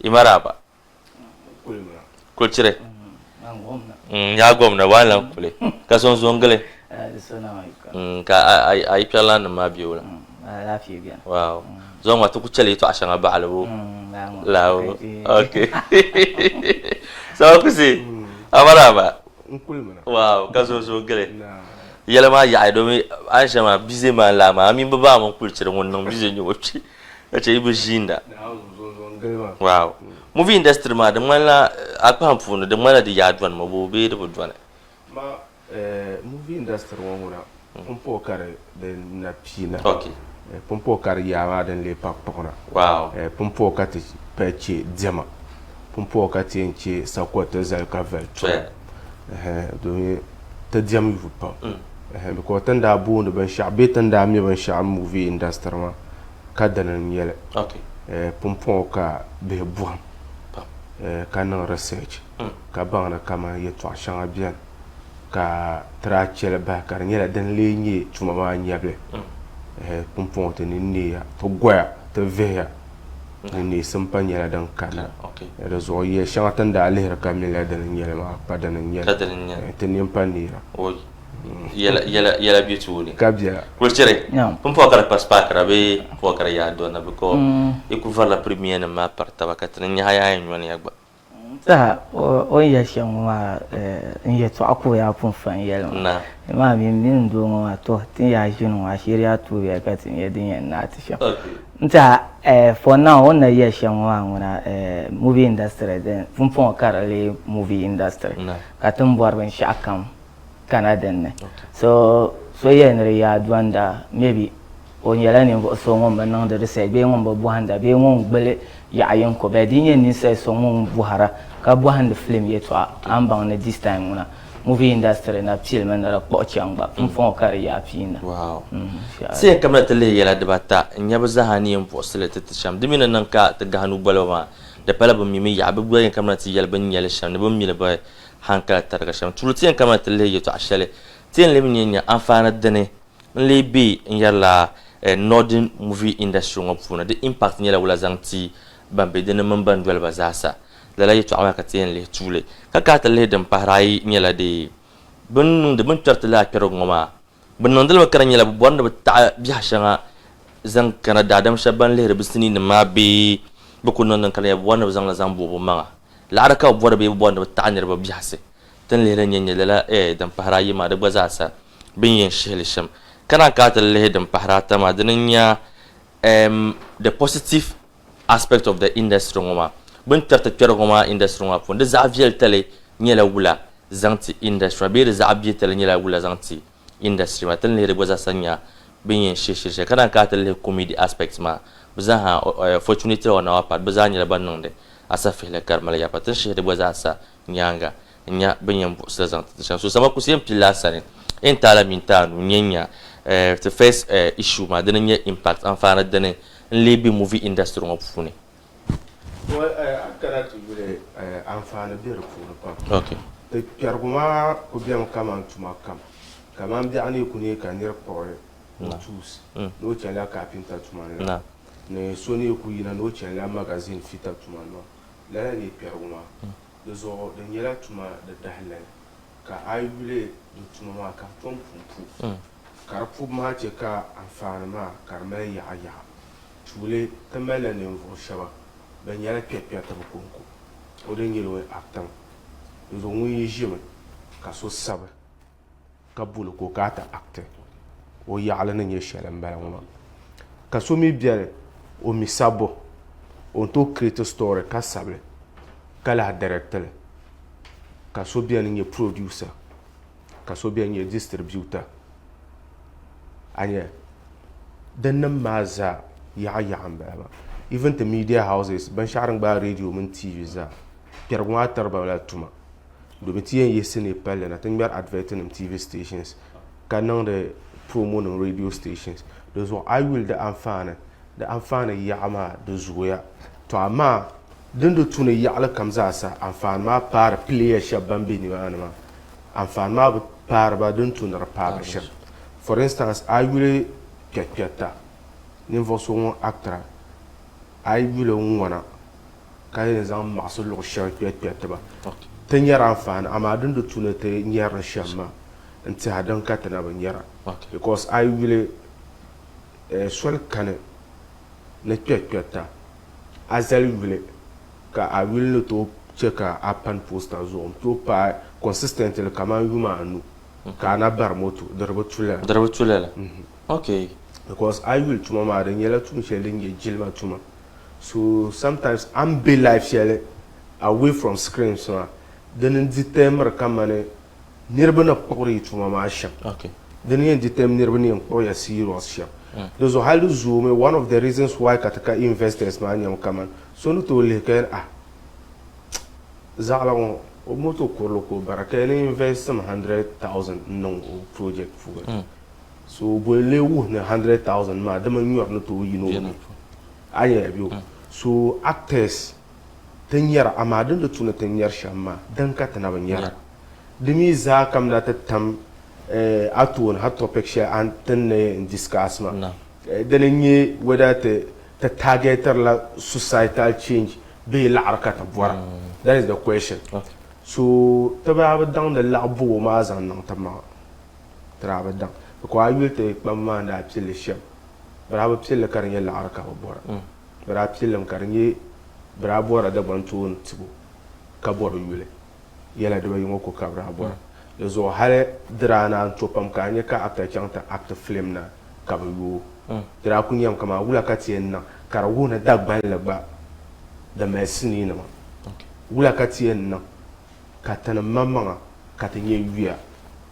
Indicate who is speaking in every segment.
Speaker 1: imaraba kulchire ya gwamna wala kule ka son zongale ka ai pela na mabiola
Speaker 2: lafiya biyan
Speaker 1: wow zon wata ku chale to ashanga ba'alwo lawo okay so ku si amaraba wow ka son zongale yala ma ya do mi aisha ma bize ma la ma min ba ma kulchire wannan bize ni wochi ace ibu jinda wow movie industry ma da mala akwa mfuno da mala da yadwan ma bobe da budwana
Speaker 3: ma movie industry wona pompo kare de na pina
Speaker 1: okay
Speaker 3: pompo kare ya ma dan le pakpona
Speaker 1: wow
Speaker 3: pompo kati peche diama pompo kati enche sakota zalka vel do te diam yu pa ko tanda bu no ban sha'be tanda mi ban sha'a movie industry ma kadanan yele
Speaker 1: okay
Speaker 3: pompo ka be buam ka nan research ka bangna kama ye to shanga bien ka tra chele ba ka nyela den le nyi tuma ma nyable pompo te ni ya to gwa te veya ni simpanya dan kana
Speaker 1: okay
Speaker 3: da zo ye shanga tanda alheri kamila dan nyele ma padan nyele te ni mpanira
Speaker 1: oy yela bitu ni
Speaker 3: kabia
Speaker 1: kulchire pompo kara paspa kara be po kara ya do na ko ikuva la première na ma parta wakati nya haya nyoni yagba
Speaker 2: ta o ya shanwa in to ako ya fun fan yel ma min do ma to tin ya jinu wa shiriya to ya katin ya din yan na tisha nta for now on ya shanwa ngona movie industry den fun fon karale movie industry katin borban shakam Canadian so yen ya duanda maybe on yala ni so ngom ban de se be ngom bo handa be ngom gbele ya ayen ko be dinye ni se so ngom buhara ka bu handa film yeto am bang na this time una movie industry na film na ko changba fon kare ya fina
Speaker 1: wow sai kamar ta le yala da bata nya ba zahani en posle ta sham dimina nan ka ta ganu baloma da palaba mi ya bu yen kamar ta yala ban yala sham ne ban mi ba hankala targa sham tulutien kamar ta le yeto ashale tien le minya afana dane le bi yalla northern movie industry ngopuna the impact nyala wala zanti bambe de man bandwel bazasa dala yeto awaka tien le tule kaka ta le dam parai nyala de bun de bun tarta la kero ngoma bun ndal makara nyala bonda ta biya shanga zan kana dadam shaban le rebsini na mabi bukun non kan ya bonda zan la zan bobo manga la araka bonda be bonda ta nyar ba biya se tan le ren nyala la dam parai ma de bazasa bin yin shele sham kana kata le dam pahrata ma dinnya the positive aspect of the industry ngoma bun tarta kero ngoma industry ngoma fon de zaviel tele nyala wula zanti industry be de zaviel tele nyala wula zanti industry ma tan le de boza sanya bin yin sheshe kana kata le comedy aspects ma boza ha opportunity on our part boza nyala banonde asa fele karmala ya patan she de boza sa nyanga nya bin yin boza zanti so sama kusiem pilasane entala mintanu nyenya the first issue ma dana impact en fana dana lebi movie industry ngop funi
Speaker 3: akara tu bile en fana bir funi pa
Speaker 1: okay
Speaker 3: te perguma ko biam kama tuma kama bi ani kuni ka nir pore tus no chala kapinta tuma
Speaker 1: na
Speaker 3: ne soni ku yina no chala magazine fita tuma no la ni perguma de zo de nyela tuma de dahlan ka aybule du tuma ma ka tom pumpu karpu ma ce ka amfani ma karmar ya tule ta melanin shaba ban yara pepe ta bukunku odin yiro aktan zo mu yi jimi ka so sabe ka bulu ko ka ta akte o ya ala nan ya shelan bayan ma ka so mi biare o mi sabo on to create story ka sabe kala director ka so biyan ye producer ka so biyan ye distributor anya dannan maza ya baba even the media houses ban sharan ba radio mun tv za pergwa tarba wala tuma do metiyen yesene pelle na tan bar advertising tv stations kanan de promo no radio stations those one I will the amfana ya ma de zuya to amma dan do tuna ya ala kamza sa amfana ma par player shaban bi ni ma amfana ma par ba dan tuna par ba for instance, I will get that. Never so one actor. I will wanna ka yin zan masu lokacin pet ba ta nyara amfani amma din da tuna ta nyara shamma in ta hadan ka ta na ban nyara because I will sol kane na pet ta azal will ka I will to check a pan poster zo to pa consistently kama yuma anu ka na bar moto darba tulela
Speaker 1: okay
Speaker 3: because I will tuma ma dan yela tun shelin ye jilma tuma so sometimes I'm be life shele away from screen so then di temer kamane nirba na pori tuma ma sham
Speaker 1: okay
Speaker 3: then yen di tem nirba ni ko ya serious sham those halu zoom one of the reasons why kataka investors ma nyam kaman so no to le kan zala o moto korlo ko baraka ne invest some 100,000 no project for so boyle wu na 100,000 ma da man yor no to aya biyo so actors tanyar amadin da tuna tanyar shamma dan ka tana ban yara dimi za kam da tattam atun hat topic shi an tanne discuss ma da ne wada ta targeter la societal change be la arkata bora that is the question so taba down the labo ma zan nan tamma traba dan ko ayul te bamma da pile sham bravo pile karnya la arka bora bravo pile karnya bravo bora da bantun tibo ka bora yule yala da bayin ko ka bravo bora da zo hare drana to pam kanya ka akta chanta akta film na ka bu dra kunyam kama wula ka tiyen na karawuna dagban lagba da mesini na wula ka tiyen na ka tan mamma ka tanye wiya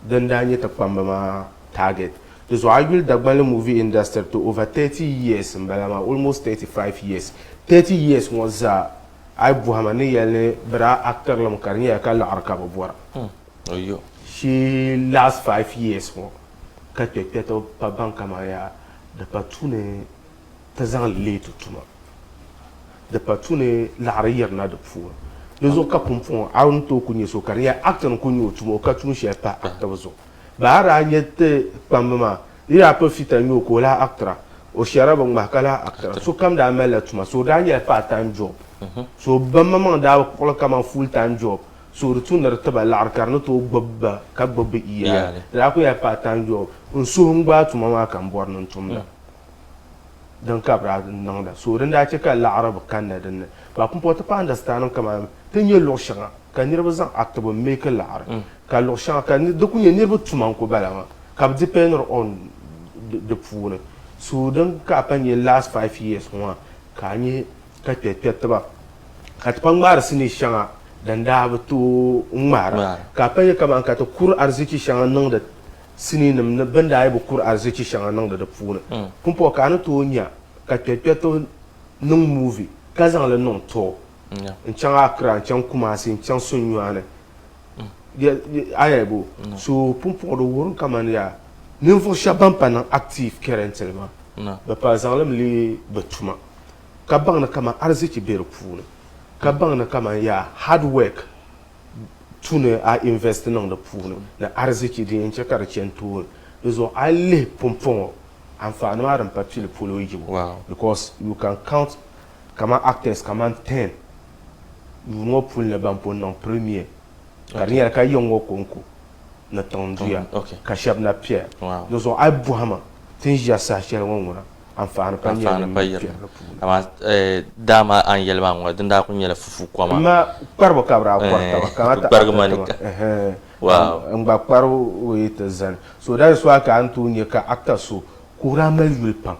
Speaker 3: dan da ta pamba ma target so I will the movie industry to over 30 years mbalama almost 35 years 30 years was I buhamani yale bra actor lam karnya ka la arka bora
Speaker 1: oyo
Speaker 3: she last 5 years mo ka peto pa banka maya de patune tazan leto tuma de patune la arrière na de fou les autres compon aun to kunye so karnya actor kunyo tuma ka tunu she pa actor zo bara nyete pamma ira pa fitanyo ko la actra o sharaba makala actra so kam da mala tuma so da nya part time job so bamma da ko kama full time job so retourner taba la arkarno to gbabba ka gbabba iya da ko ya part time job un so ngba tuma ma kan bornon tumna dan ka bra nan da so dan da ce ka la arab kan da dan ba kun pota pa understand kama tenye lo shanga kan nirba zan actabo make la arab ka lo shanga kan do kunye nirba tuma ko balama ka depend on the poor so dan ka panye last 5 years mo ka ni ka pet ba ka ta pangmar sini shanga dan da to umara ka panye kama ka to kur arziki shanga nan da sini nam na banda ai bu kur arziki shanga nan da poor kun po ka na to nya ka pet to nung movie ka zan le non to in changa akra chan kuma sin chan sunyane ayebo so pour do worun kaman ya niveau shaban panan active currently ba par exemple li batuma ka bangna kama arziki bere puna ka bangna kama ya hard work tune a invest nan da puna na arziki din in chakar cento zo alle pompon amfani ma ran papil polo yibo because you can count kama actors kama 10 you no pull le bampon non premier karniya ka yongo konko na tonduya ka shab na pia so ai buhama tin ja sa shel wonwa amfani pa
Speaker 1: ama dama an yelma ngwa dinda kun yela fufu kwama
Speaker 3: ma parbo kabra kwarta kamata
Speaker 1: bargmanika wow
Speaker 3: ngba paro wita zan so that is why ka antu ne ka actor so kura mal yulpan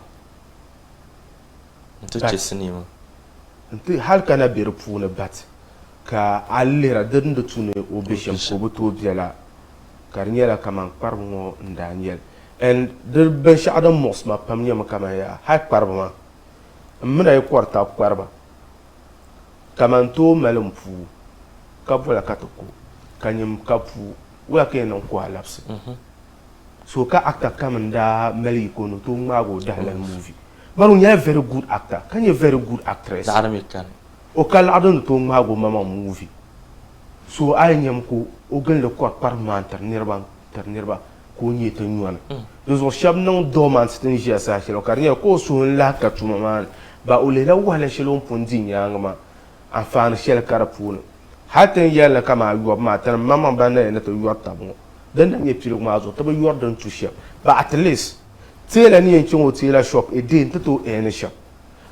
Speaker 1: to chesini mo
Speaker 3: nti hal kana bir puna bat ka allira din da tune obishan ko buto biala karnyela kaman parmo ndaniel and der ben shadam mosma pamnya makama ya hay parma mena yi kwarta kwarba kaman to malum fu kabula katoko kanyim kapu wa kenan ko alapsi so ka actor kaman da meli ko no to mago dahlan movie baru nya very good actor kan you very good actress
Speaker 1: da kan
Speaker 3: o kala adon to mago mama movie so ay nyam ko o gën le ko parlement ter nirba ko ñi te ñuana do shab non doman tin ji asa shelo karnya ko so la ka tuma man ba o le la wala shelo pondi nyanga ma anfaan shɛli ka di puuni hali ti n yɛlli kama yɔbu maa tani mama ban na yɛn ti yɔri tabi ŋɔ din na nyɛ piligu maa zuɣu ti bi yɔri din tu shɛm but at least teela ni yɛn chaŋ o teela shop e deen ti to ɛɛni shɛm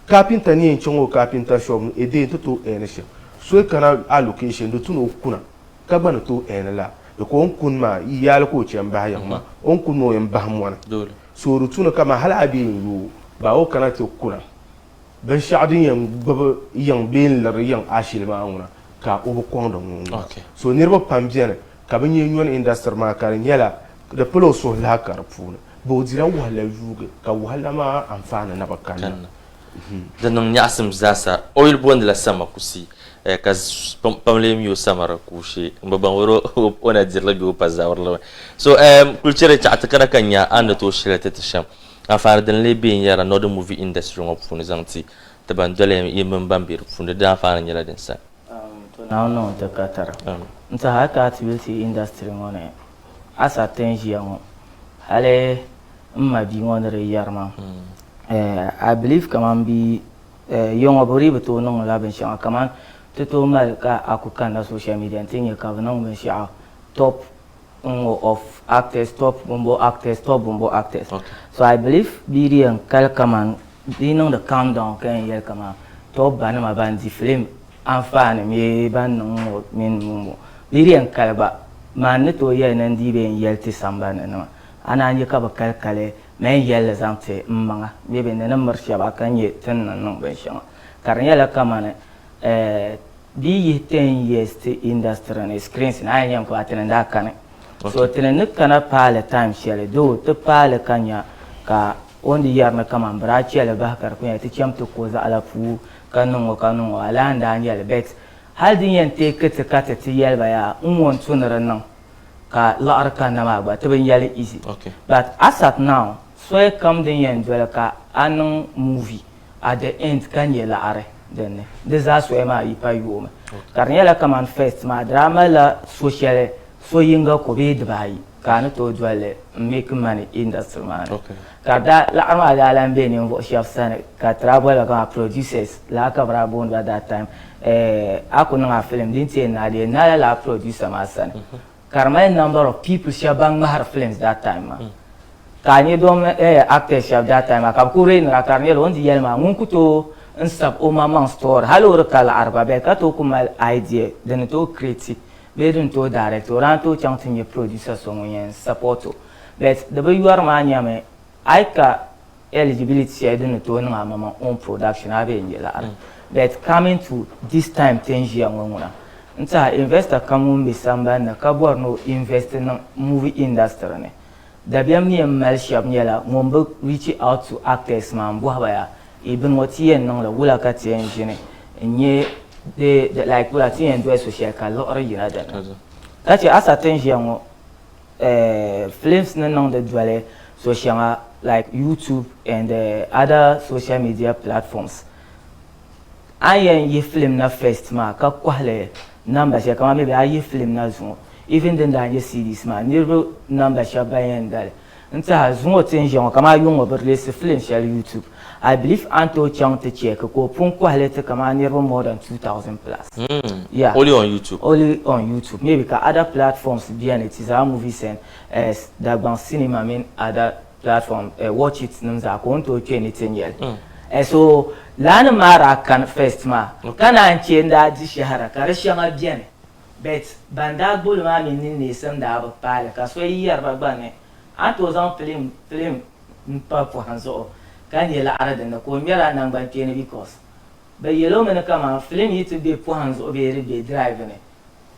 Speaker 3: kapinta ni yɛn chaŋ o kapinta shop e deen ti to ɛɛni shɛm so kana allocation di tu ni o kuna ka gba ni to ɛɛni la di ko n kun maa yi yaali ko o chɛn bahi yɛŋ maa o n kun ni o yɛn bahi mɔni so di tu ni kama hali a bɛ yɛn yoo ba o kana ti kuna binshaɣu din yɛn gbubi yɛn been liri yɛn ashili maa ŋuna ka o bi kɔŋ di ŋɔ so niriba pam biɛni ka bi nyɛ nyɔni industry maa ka di nyɛla di pili o suhu lahi ka di puuni ba o dira wahala yuugi ka wahala maa anfaani na bi kanna
Speaker 1: di niŋ nyaɣasim zaasa oil bondila sama kusi ka pam lee mi o samara kuushi n bi baŋ wari o na dirili bɛ o pa zabiri li so kulchɛri chaɣati kana ka nya an ni tooi shɛli ti shɛm anfaani din lee bɛ n yɛra northern movie industry ŋɔ puuni zaŋ ti ti ban doli yi mini ban bɛ di puuni di anfaani nyɛla din sa
Speaker 2: na no ta katara nta haka activity industry ŋɔ ni asa ten ʒiya ŋɔ hali n ma bi ŋɔ ni di yɛrima I believe kaman bi yɔŋɔ bi ri bi tooi niŋ la binshɛŋa kaman ti tooi mali ka a ku kanna social media n ti nyɛ ka bi niŋ binshɛɣu top of actors top bumbo actors so I believe bi di yɛn kali kaman bi niŋ di countdown ka yɛn yɛli kaman top ba nima ban di film anfaani mi ban niŋ min mumbo bi di yɛn kali ba maa ni tooi yɛli ni di bi yɛn yɛli ti sambani nima ana nyɛ ka bi kali men yɛlli zaŋ ti n maŋa maybe ni miri shɛba ka nyɛ tin ni niŋ binshɛŋa ka di nyɛla kamani bi yi 10 years ti industry ni screens na yɛn ko a ti ni daa kani so ti ni kana paali time shɛli doo ti paali ka nya ka o ni yɛrini kaman bira chɛli bahi ka di ku nyɛ ti chɛm ti ko zaɣala puu ka niŋo alaan daa nyɛli bet hali din yɛn teeki ti ka ti yɛli ba yaa n wɔn tu ni di niŋ ka laɣari ka na maa gba ti bin yɛli easy but as at now soya kam din yɛn doli ka a niŋ movie at the end ka nyɛ laɣari dinni di zaa soya maa yi pa yoomi ka di nyɛla kaman first maa drama la so shɛli so yinga ko bee dibaayi ka a ni tooi doli n make money industry maa ni ka laɣari maa daa lan bɛ ninvuɣu shɛba sani ka tirabɔla kama producers laa ka bi daa booni ba that time a ku niŋ a film din tiɛ naadiɛ nala laa producer maa sani ka di mali number of people shɛba ban ŋmahari films that time maa ka a nyɛ dɔm actors shɛba that time maa ka bi ku reenira ka di nyɛla o ni di yɛli maa ŋun ku tooi n sabi o maŋ story hali o di ka laɣari ba bɛɛ ka tooi ku mali idea din tooi create bee din tooi direct o daan tooi chaŋ ti nyɛ producer so ŋun yɛn support o but di bi yɔri maa nyɛmi a yi ka eligibility shɛli din tooi niŋ a maŋ own production a bee nyɛ laɣari but coming to this time ten ʒiya ŋɔ n tiɛha investor kam ŋun bɛ sambanni ka bɔri ni o invest niŋ movie industry ni dabiɛm ni yɛn mali shɛba nyɛla ŋun bi reach out to actors maa n bɔhi ba yaa bini ŋɔ ti yɛn niŋli wula ka ti yɛn ʒini n nyɛ like wula ti yɛn doli so shɛli ka liɣiri yina dinni ka chɛ asa tin ʒiya ŋɔ films ni niŋdi doli so shɛŋa like YouTube and other social media platforms a yɛn yi film na first maa ka kɔhili number shɛli kama maybe a yi film na zuŋɔ even din daa nyɛ series maa niriba number shɛba ban yɛn dali n tiɛha zuŋɔ tin ʒiya ŋɔ kama yuŋɔ bi release film shɛli YouTube I believe an tooi chaŋ ti check ko pun kɔhili ti kama niriba more than 2,000 plus.
Speaker 1: Yeah. Only on YouTube.
Speaker 2: Only on YouTube. Maybe ka other platforms behind it is our movies and Dagbang Cinema mean other platform watch it numza ko on to check anything yet. So lana mara kan first ma kana an ce da ji shahara ka rashin biyan bet banda bul ma min ne san da ba pala ka so yiyar ba bane an to zan film pa po hanzo kan yela arada na ko mera nan ban ke ne because ba yelo men kama film yi to be po hanzo be be drive ne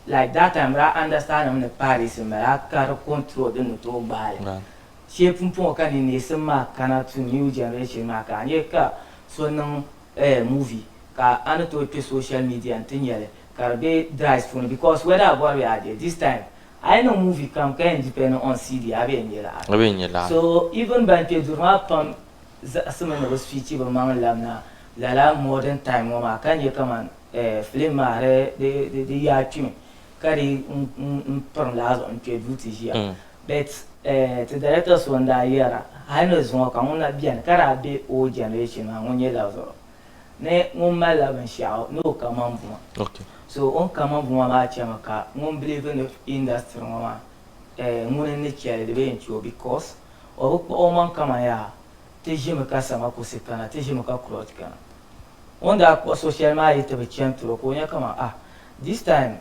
Speaker 2: like that time ra understand me Paris me ra kar control din to bale she pumpo kan ne san ma kana to new generation ma ka ne ka so nan movie ka an to pe social media tin yele karbe drive phone because whether about we are there this time I know movie can depend on CD abenyela so even ban pe durma pam asama na switch ba man lamna la modern time ma kan ye kaman film mare de ya timi kari pam la on pe duty here but the directors wanda yara I know zo kan una bian kara be old generation ma onye la zo ne ngum mala ban shao no kaman buma
Speaker 1: okay
Speaker 2: so on kaman buma ma chama ka ngum believe in the industry ma ngune ne chele de ben chuo because o man kama ya te jime ka sama ko sekana te jime ka klot kana onda ko social media te be chentro ko nya kama this time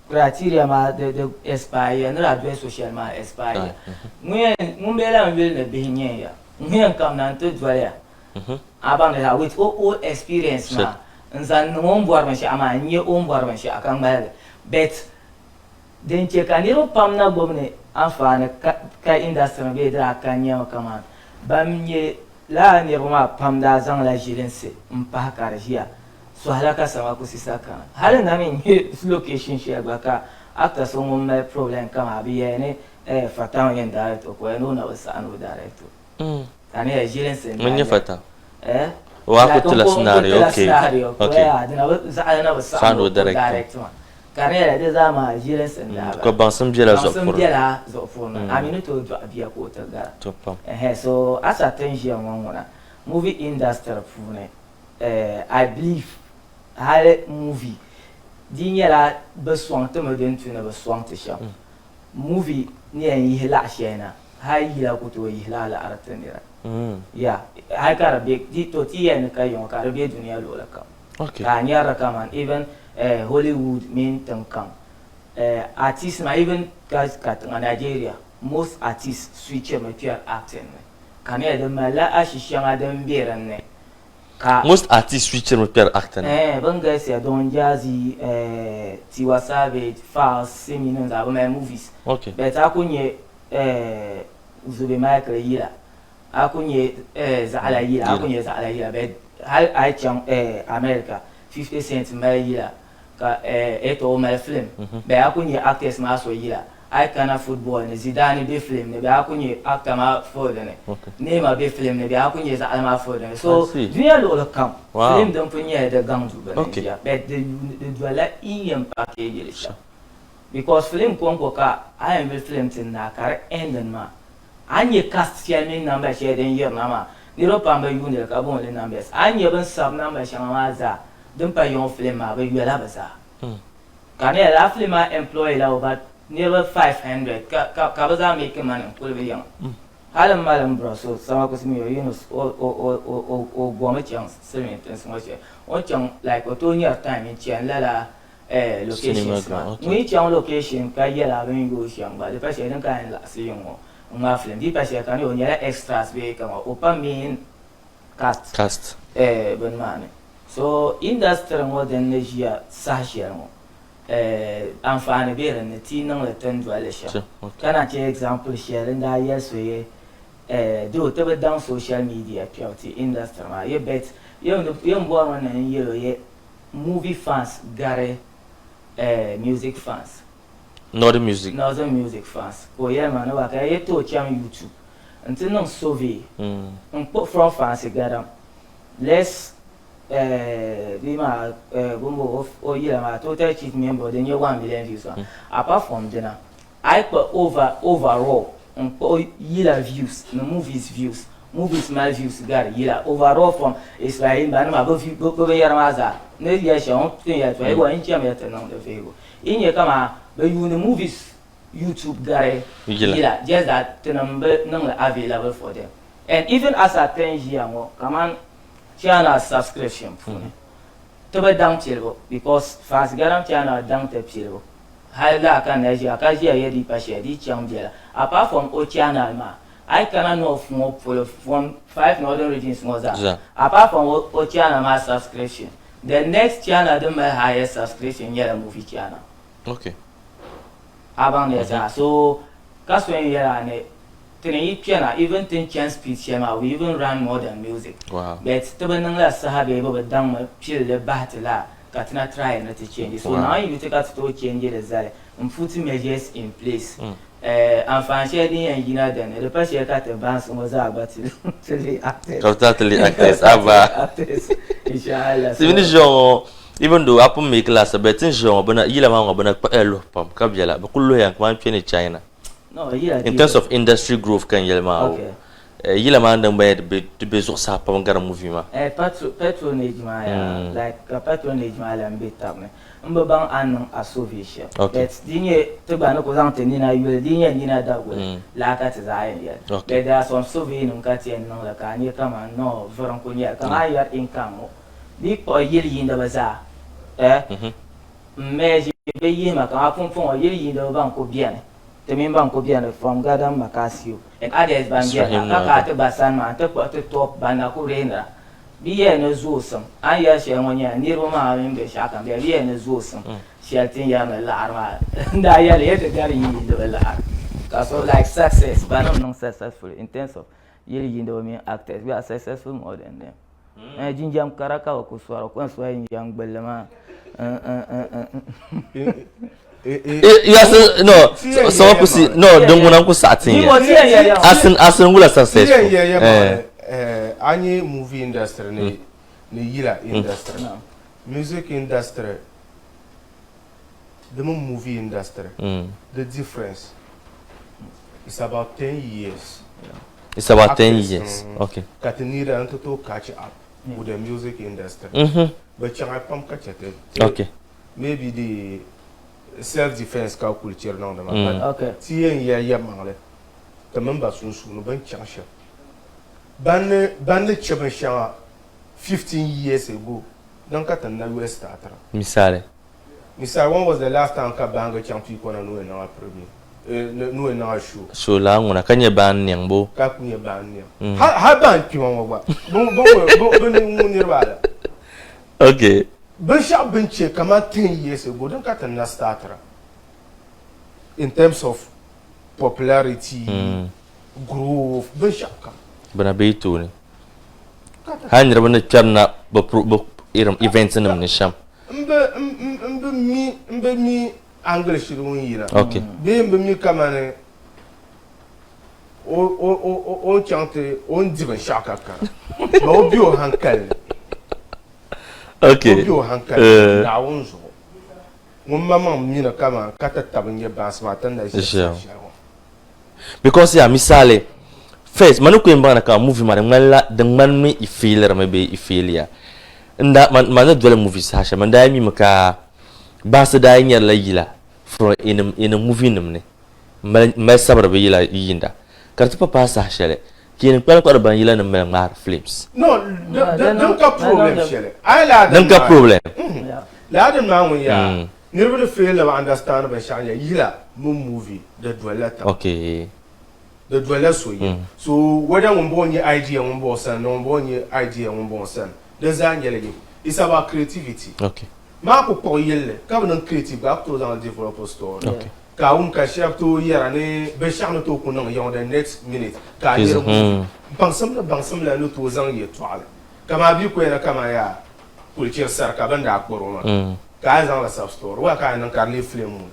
Speaker 2: criteria ma de expire na do social media expire ngum bela mbele ne behinye ya ngum kam nan to dwala abang da with all experience ma nzan ngom bor ma shi ama nye on bor ma shi akan bale bet den ce ka niro pam na gomne amfani ka industry be da kan yawa kama bam nye la niro ma pam da zan la jirense mpa ka rajia so halaka sama ku sisa kan halin da min location shi ba ka akta so mun mai problem kama biye ne fatan yin director ko no na wasa anu director tani ya jirense
Speaker 1: mun yi fata wa ku tula scenario okay
Speaker 2: adina za ana wasa anu director carrière des ama jirense na
Speaker 1: ko ban sam jela zo
Speaker 2: for jela zo for na aminu to do abia ko ta gara
Speaker 1: to pam
Speaker 2: so as attention wona movie industry fune I believe hale movie dinyala beswang te me den tuna beswang te sha movie ni yi la shena hay la ko to yi la artanira ya hay karabe di to ti yen kayon karabe duniya lola kam
Speaker 1: okay
Speaker 2: ka nyara kaman even Hollywood mean tankam artists ma even guys kat in Nigeria most artists switch material acting kan ya da mala ashishan adam beran ne ka
Speaker 1: most artists switch material acting
Speaker 2: ban guys ya don jazzy Tiwa Savage Falz Seminin da ba movies
Speaker 1: okay
Speaker 2: bet akunye Zube Michael Yila akunye Zala Yila akunye Zala Yila bet hal ai chang America 50 Cent mai Yila eto mal film be akunye actors ma so yila ai kana football ne Zidane be film ne be akunye actor ma for ne Neymar be film ne be akunye za alma for ne so dunia lo kam film don punye da gandu ba ne ya be de wala iyam package le sha because film ko ka ai be film tin na kar enden ma anye cast ya min number she den yer na ma ni ro pamba yunde ka bon le numbers anye ban sab number sha ma za d'un pas yon film ma be yela baza kan ya la film ma employee la over never 500 ka baza make money ko be yang halam malam bro so sama ko simi yunus o goma chance simi tens mo che o chang like o to near time in chen la location we chang location ka yela ben go shang ba de pa che dan kan la si yung nga film di pa che kan yo nyela extras be ka o pa min cast ben mane so industry modern Nigeria sashiya mo amfani bere ne ti nan la tan dwale sha kana ce example share da yeso ye do to be down social media purity industry ma ye bet ye mbo wannan ye movie fans gare music fans
Speaker 1: northern
Speaker 2: music fans ko ye ma na wa ka ye to cham YouTube until non sauver on from fans gare less Lima Bumbo or Yama total chief member then you 1 million views. Apart from dinner, I put overall on Yila views, the movies my views got Yila overall from Israel Banama Buffy Yaramaza. No yes, I don't think I go in Jamaica on the favor. In your come but you the movies YouTube got Yila just that the number non available for them. And even as I 10 years more, come on. Channel subscription phone to be down chilbo because fast garam channel down te chilbo hala kan Nigeria ka ji ya di pashe di chambela apart from o channel ma I cannot know from 5 northern regions moza apart from o channel ma subscription the next channel the my highest subscription ya movie channel
Speaker 1: okay
Speaker 2: abang ya so kaswen ya ne piano, even 10 chance speech, we even run more than music.
Speaker 1: Wow.
Speaker 2: But to be nang last sahabe but down pure the battle katina try not to change. So now you take out to change the zale and put measures in place. And fancy and you know then the person got the bands was about to actors.
Speaker 1: Totally actors.
Speaker 2: Inshallah.
Speaker 1: So even though Apple make last a better show, but you are going to elo pam kabiala, but kullu yang kwan China.
Speaker 2: No, yeah.
Speaker 1: In terms of industry growth, can you okay. yila ma dan bayar de be zo sa pa ngara movie ma
Speaker 2: patronage ma ya like patronage ma la mbeta me mbo bang an asovation but dinye to ba no ko zan te ni na yule dinye ni na da go la ka te za ya but there are some souvenirs ka te no la ka ni kama no voron ko ni ka ayar income di ko yeli yinda baza mais je be yima ka fon yeli yinda ban ko bien te min ban ko bien from gadam makasio and others ban bien ka te basan ma te ko te top bana ko rena biye na zuusam an ya she ngonya nirwo ma min be shaka be biye na zuusam sheltin ya na larma nda ya le te gari yi do la ka so like success but not successful in terms of yeli yindo mi actors we are successful more than them jinjam karaka ko swaro ko so yin jang bellama
Speaker 1: yes no so pusi no don't wanna ko satin asin wula successful
Speaker 3: any movie industry ni yila industry music industry the movie industry the difference is about 10 years
Speaker 1: it's about 10 years okay
Speaker 3: katinira anto to catch up with the music industry but changa pam catch it
Speaker 1: okay
Speaker 3: maybe the self defense ka culture now
Speaker 2: okay
Speaker 3: tien ya mangle the member sun no ban changsha ban le cheben shanga 15 years ago donc at na US starter
Speaker 1: misale
Speaker 3: when was the last time ka banga champion ko na no na premier no na show
Speaker 1: so la ngona kanye ban nyambo
Speaker 3: ka kunye ban nyam ha ban ki mo ba bo ni nirba
Speaker 1: okay
Speaker 3: ban sha ban che kama 10 years ago donc at na starter in terms of popularity growth ban sha
Speaker 1: bana beitu ne hanira bana charna ba iram events nim ne sham
Speaker 3: mbe mi angle shiru yira
Speaker 1: okay
Speaker 3: be mi kamane o chante on divan shaka ka ba obi o hankal
Speaker 1: okay
Speaker 3: obi o hankal da wonzo mun mama mi na kama kata tabanye basma tanda shi
Speaker 1: because ya misale first manu ko mbana ka movie mare ngalla de manmi I failure maybe I failure nda man dole movie sasha man da mi maka ba su da yin la yila for in a movie nimne mal sabar be yila yinda kartu papa sasha le kin kwal kwal ban yila na mar films
Speaker 3: no don't ka problem shele ai la
Speaker 1: dan ka problem
Speaker 3: la dan ma mun ya nirbe fail la understand ba shanya yila mun movie the dwelata
Speaker 1: okay
Speaker 3: the dweller so ye so whether one born your idea one born son no born your idea one born son there's an yelling it's about creativity
Speaker 1: okay
Speaker 3: ma ko po yelle ka ban creative ga to dans developer store
Speaker 1: okay
Speaker 3: ka ka chef to yera ne be charne to ko non yon the next minute ka yera bansam la no to zan ye toile kama bi ko yana kama ya kulcir sar ka ban da akoro ma ka zan la sub store wa ka nan ka le flame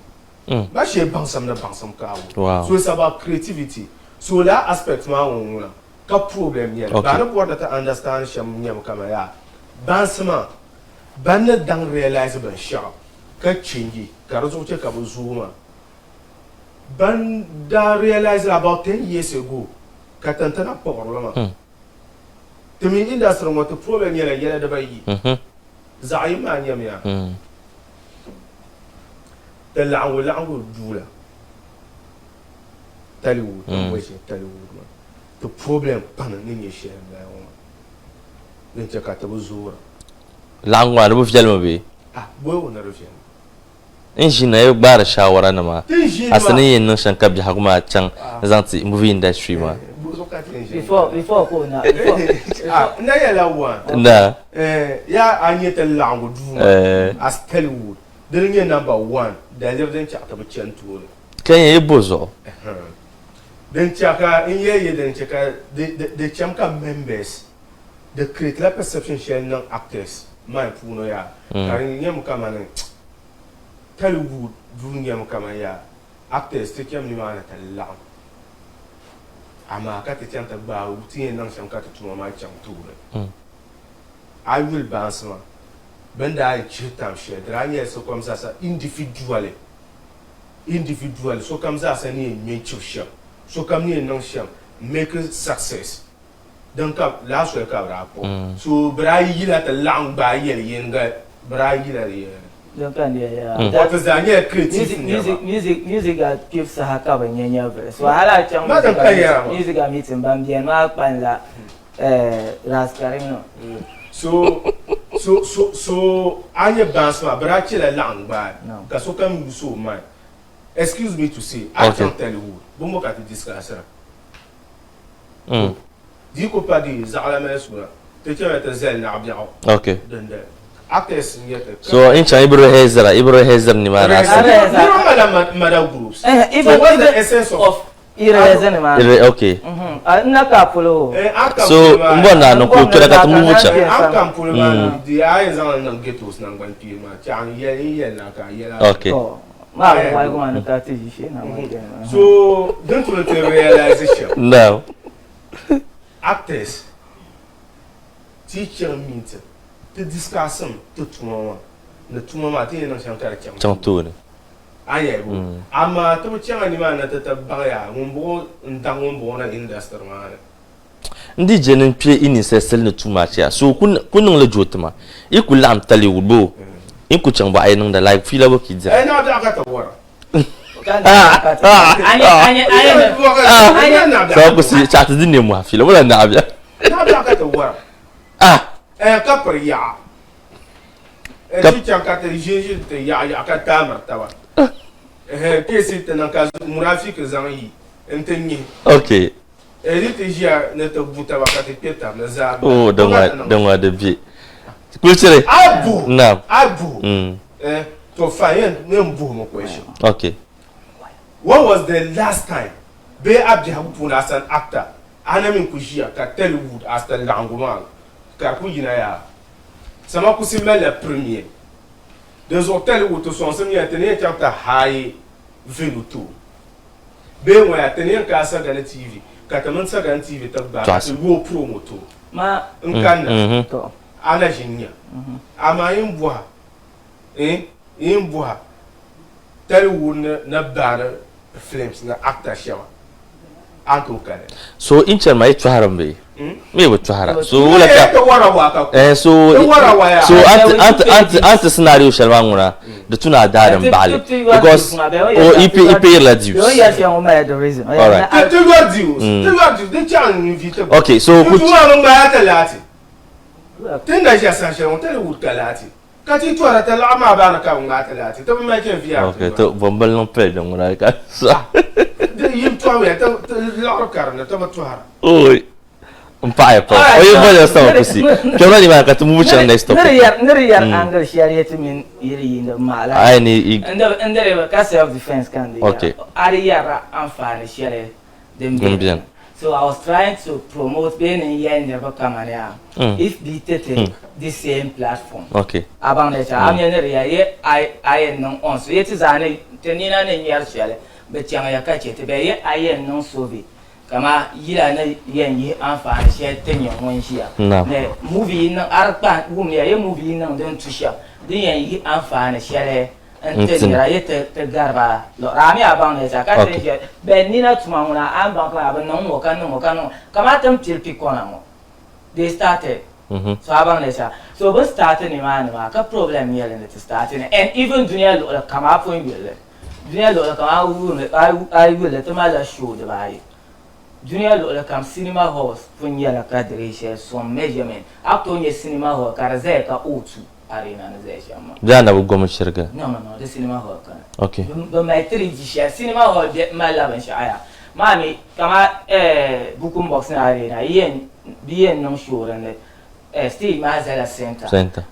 Speaker 3: ba she bansam ka
Speaker 1: wow
Speaker 3: so it's about creativity so that aspect ma wona ka problem yel ba no borda ta understand sham nyam kama ya bansama ban dan realize ban sha ka chingi ka rozo ce ka buzuma ban da realize about 10 years ago ka tantana problema to me industry mo to problem yela da bayi zaima nyam ya تلعو دولا تلو the problem pana ninye share na yoma den chaka tabu zura
Speaker 1: langwa no fijalma be
Speaker 3: boy wona rufiya
Speaker 1: injina yo bara shawara na ma asani yin nan shanka bi hakuma can zanti movie industry ma
Speaker 2: before ko na
Speaker 3: na yala wa
Speaker 1: na
Speaker 3: ya anyeta langu du as Tellywood the number 1 da den chaka tabu chantu
Speaker 1: kan yi bozo
Speaker 3: den chaka in ye den chaka the chamka members the create la perception share non actors my puno ya karin nyam kama ne Tellywood dunyam kama ya actors te kyam ni mana tallam ama ka te chanta ba uti nan sham ka tuma ma cham ture I will bounce ma benda I chitam share dranya so comme ça individually so comme ça ça ni mention share so comme ni non sham make a success. Donc last week so Bray la the long by yenga Bray
Speaker 2: don't can yeah.
Speaker 3: That is the creative
Speaker 2: music that gives a hack up and yenya verse. So I like music meeting Bambi and Mark Panza Rascarino.
Speaker 3: So Anya Bansma, but actually long by because so come you so man. Excuse me to say, I can't tell you who. Bomo kati discussion. Diko pa di zalama sura. Teke meta zel na abia.
Speaker 1: Okay.
Speaker 3: Actors ngete.
Speaker 1: So incha Ibro Hezer ni mana.
Speaker 3: Mada groups.
Speaker 2: So
Speaker 3: what's the essence of
Speaker 2: Hezer ni mana?
Speaker 1: Okay.
Speaker 2: Na kapulo.
Speaker 1: So mbona no kultura kati mucha.
Speaker 3: Akampolo man di ay zan na getos na ngwanti ma. Chani ye na ka yela.
Speaker 1: Okay.
Speaker 3: So don't you realization?
Speaker 1: No.
Speaker 3: Actors, teacher meeting, to discuss them to tomorrow. The tomorrow, I think no shankar
Speaker 1: Chantoon.
Speaker 3: Aye, ama to changa ni mana tata baya, mumbo ntango mbona industry mana.
Speaker 1: Ndi jenen pie ini sesel ne too much ya. So kunung le jotma. Iku lam tali wubo. Iku changba ay nang da like feel wo kidza.
Speaker 3: Eh na da ka ta wara.
Speaker 1: So ko si chat din ne mu afila wala na abia.
Speaker 3: Na da ka ta wara. Ka par ya. Si changa ta jeje te ya ka ta martaba. Kesi te nan ka munafik zan yi. Entenyi.
Speaker 1: Okay.
Speaker 3: Elite jia ne te buta wakati peta na za.
Speaker 1: Oh, don't want the bi. Kulture.
Speaker 3: Abu.
Speaker 1: No.
Speaker 3: Abu. To find no question.
Speaker 1: Okay.
Speaker 3: When was the last time Be Abdi Habupun as an actor? Anamin Kushia, Katelwood as the Languman, Kakuyinaya. Sama kusimela premier. Des hôtels où tu sont semi attenir chapter high venu tout. Be wa attenir ka sa gana TV. Kataman sa gana TV tabba. Go promoto.
Speaker 2: Ma
Speaker 3: nkana to. Ana jinya. Ama imbwa. Imbwa. Telwood na bara films na actor shawa. Anto kale.
Speaker 1: So incha mai twaharambe. Me wo twahara. So wala
Speaker 3: ka
Speaker 1: so anti scenario shalwangura the tuna daram bali because EP la dius.
Speaker 2: Yo yes you know the reason.
Speaker 1: All right.
Speaker 3: The channel
Speaker 1: okay, so
Speaker 3: ku tuma no ba talati. Tinda ya sanche on tele wut talati. Kati twara tala ma ba na ka nga talati. To ma ke via.
Speaker 1: Okay, to bombal non pe donc ra ka.
Speaker 3: Yim twa to la karna to ma twara.
Speaker 1: Oi. Mpae po. Oyo boyo sawa kusi. Kyo ni ma ka tumu chan next topic.
Speaker 2: Niriyar angal shariati min iri no mala.
Speaker 1: Ai ni
Speaker 2: ndere ka self defense kan de.
Speaker 1: Okay.
Speaker 2: Ari yara amfani share dem. So I was trying to promote being in here in the Kamania. If be the same platform.
Speaker 1: Okay.
Speaker 2: About that, I'm I know on. So it is an tenina in year shell, but young catch it. Be I am no Soviet. Kama yila na yen amfani share 10 young one share. The movie in Arpan, whom ye movie in don't to share. The yen amfani share. And tell you the garba. Rami about it. I can't say, Benina Tumana, I'm back, no cano. Come at them till Piconamo. They started. So about it. So we started in Manama, a problem yelling at starting. And even Dunia come up with you. Dunia I will let them all show the buy. Dunia come cinema halls, Punya Cadre, some measurement. After your cinema hall, Karazeka O2. Arena
Speaker 1: Jana will go Mishirga.
Speaker 2: No, the cinema hall.
Speaker 1: Okay.
Speaker 2: But my 3G share cinema hall, my love and shire. Mammy, come out Bukum Box Arena, Ian, being no sure and Steve Mazella Center.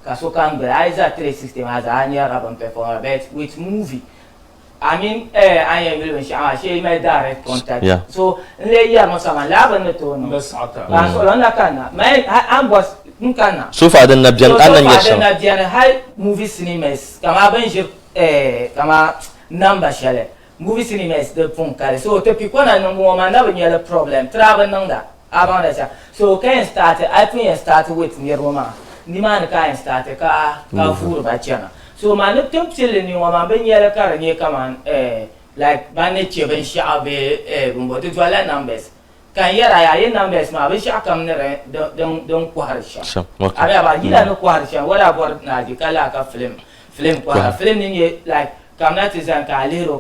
Speaker 2: Kasokan, but I 360 has a year up and perform a bet with movie. I mean, I am really share my direct contact.
Speaker 1: Yeah.
Speaker 2: So, lay no some love and the tone.
Speaker 3: That's out.
Speaker 2: I was.
Speaker 1: So far then nabian kanan yesha.
Speaker 2: Nabian high movie cinemas. Kama benje kama number shale. Movie cinemas de punkare. So te pikona no manda when you problem. Travel nanda. About that. So can start I think start with near Roma. Ni man can start ka furu bachana. So man tem chile ni wama ben yele kara ni kama like bane cheben shabe bumbo te twala numbers. kan yara ya yin numbers ma bi sha kam ne don kwaharsha abi ba gida no kwaharsha wala bor na di kala ka film kwa film ni like kamna tizan ka alero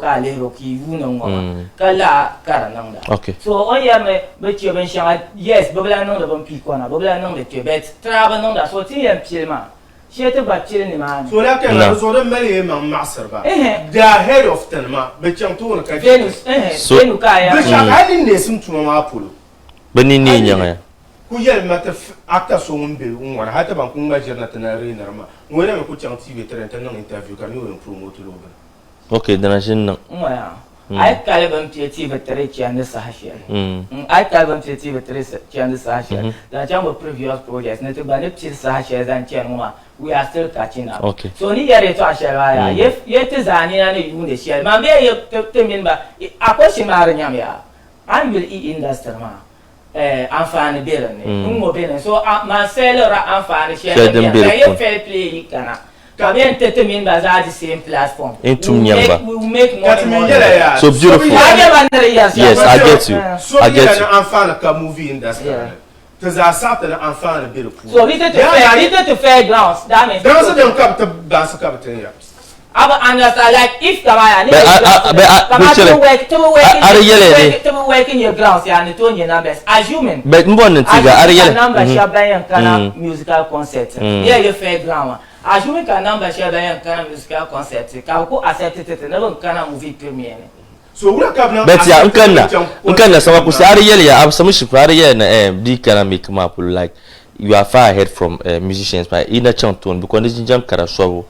Speaker 2: ki yuna ngwa kala karanang da so on ya me be che ben sha yes bobla non da bon pi kona bobla non de te bet traba non da so ti yam pilma shete ba chile ni ma
Speaker 3: so la ka so da mali ma masar ba da head of ten ma be cham to ka
Speaker 2: venus venus ka ya
Speaker 3: be sha halin ne sun tuma ma pulu
Speaker 1: bani ni nyanga
Speaker 3: ku yel mata akta so ngumbe ngwana hata ban ku nga jerna tanari narma ngwana me ku cham tv 30 nan interview kan yo promote lo ba
Speaker 1: okay dana shin nan
Speaker 2: ngwa ai kalban tv 3 ci an sa hashiya ai kalban tv 3 ci an sa hashiya da jam previous projects ne to ba ne ci sa hashiya zan ci ngwa we are still catching up so ni yare to ashala ya ye te zani na ne yune shi ma be ye te min ba akwai shi ma ran ya an will industry ma amfani bere ne ngo bere so ma selera amfani shi ya fair play kana kaben tete min ba za the same platform
Speaker 1: we
Speaker 2: make more
Speaker 1: so beautiful yes I get you
Speaker 3: I get you amfani ka movie industry za sata na amfani bere ku
Speaker 2: so we to fair grounds that means
Speaker 3: dan so dem kap ta ba su kap ta ya
Speaker 2: aba understand like if kamaya ni to work in your grounds ya ni to nye numbers assuming
Speaker 1: but mbon ntiga ariel
Speaker 2: number sha bayan kana musical concert yeah your fair ground assuming ka number sha bayan kana musical concert ka ko accept it na ban kana movie premiere
Speaker 3: so wura kap na
Speaker 1: but ya nkanna sama ku ariel ya absamu shi ariel na di kana make map like you are far ahead from musicians by ina chanton because jinjam karaswo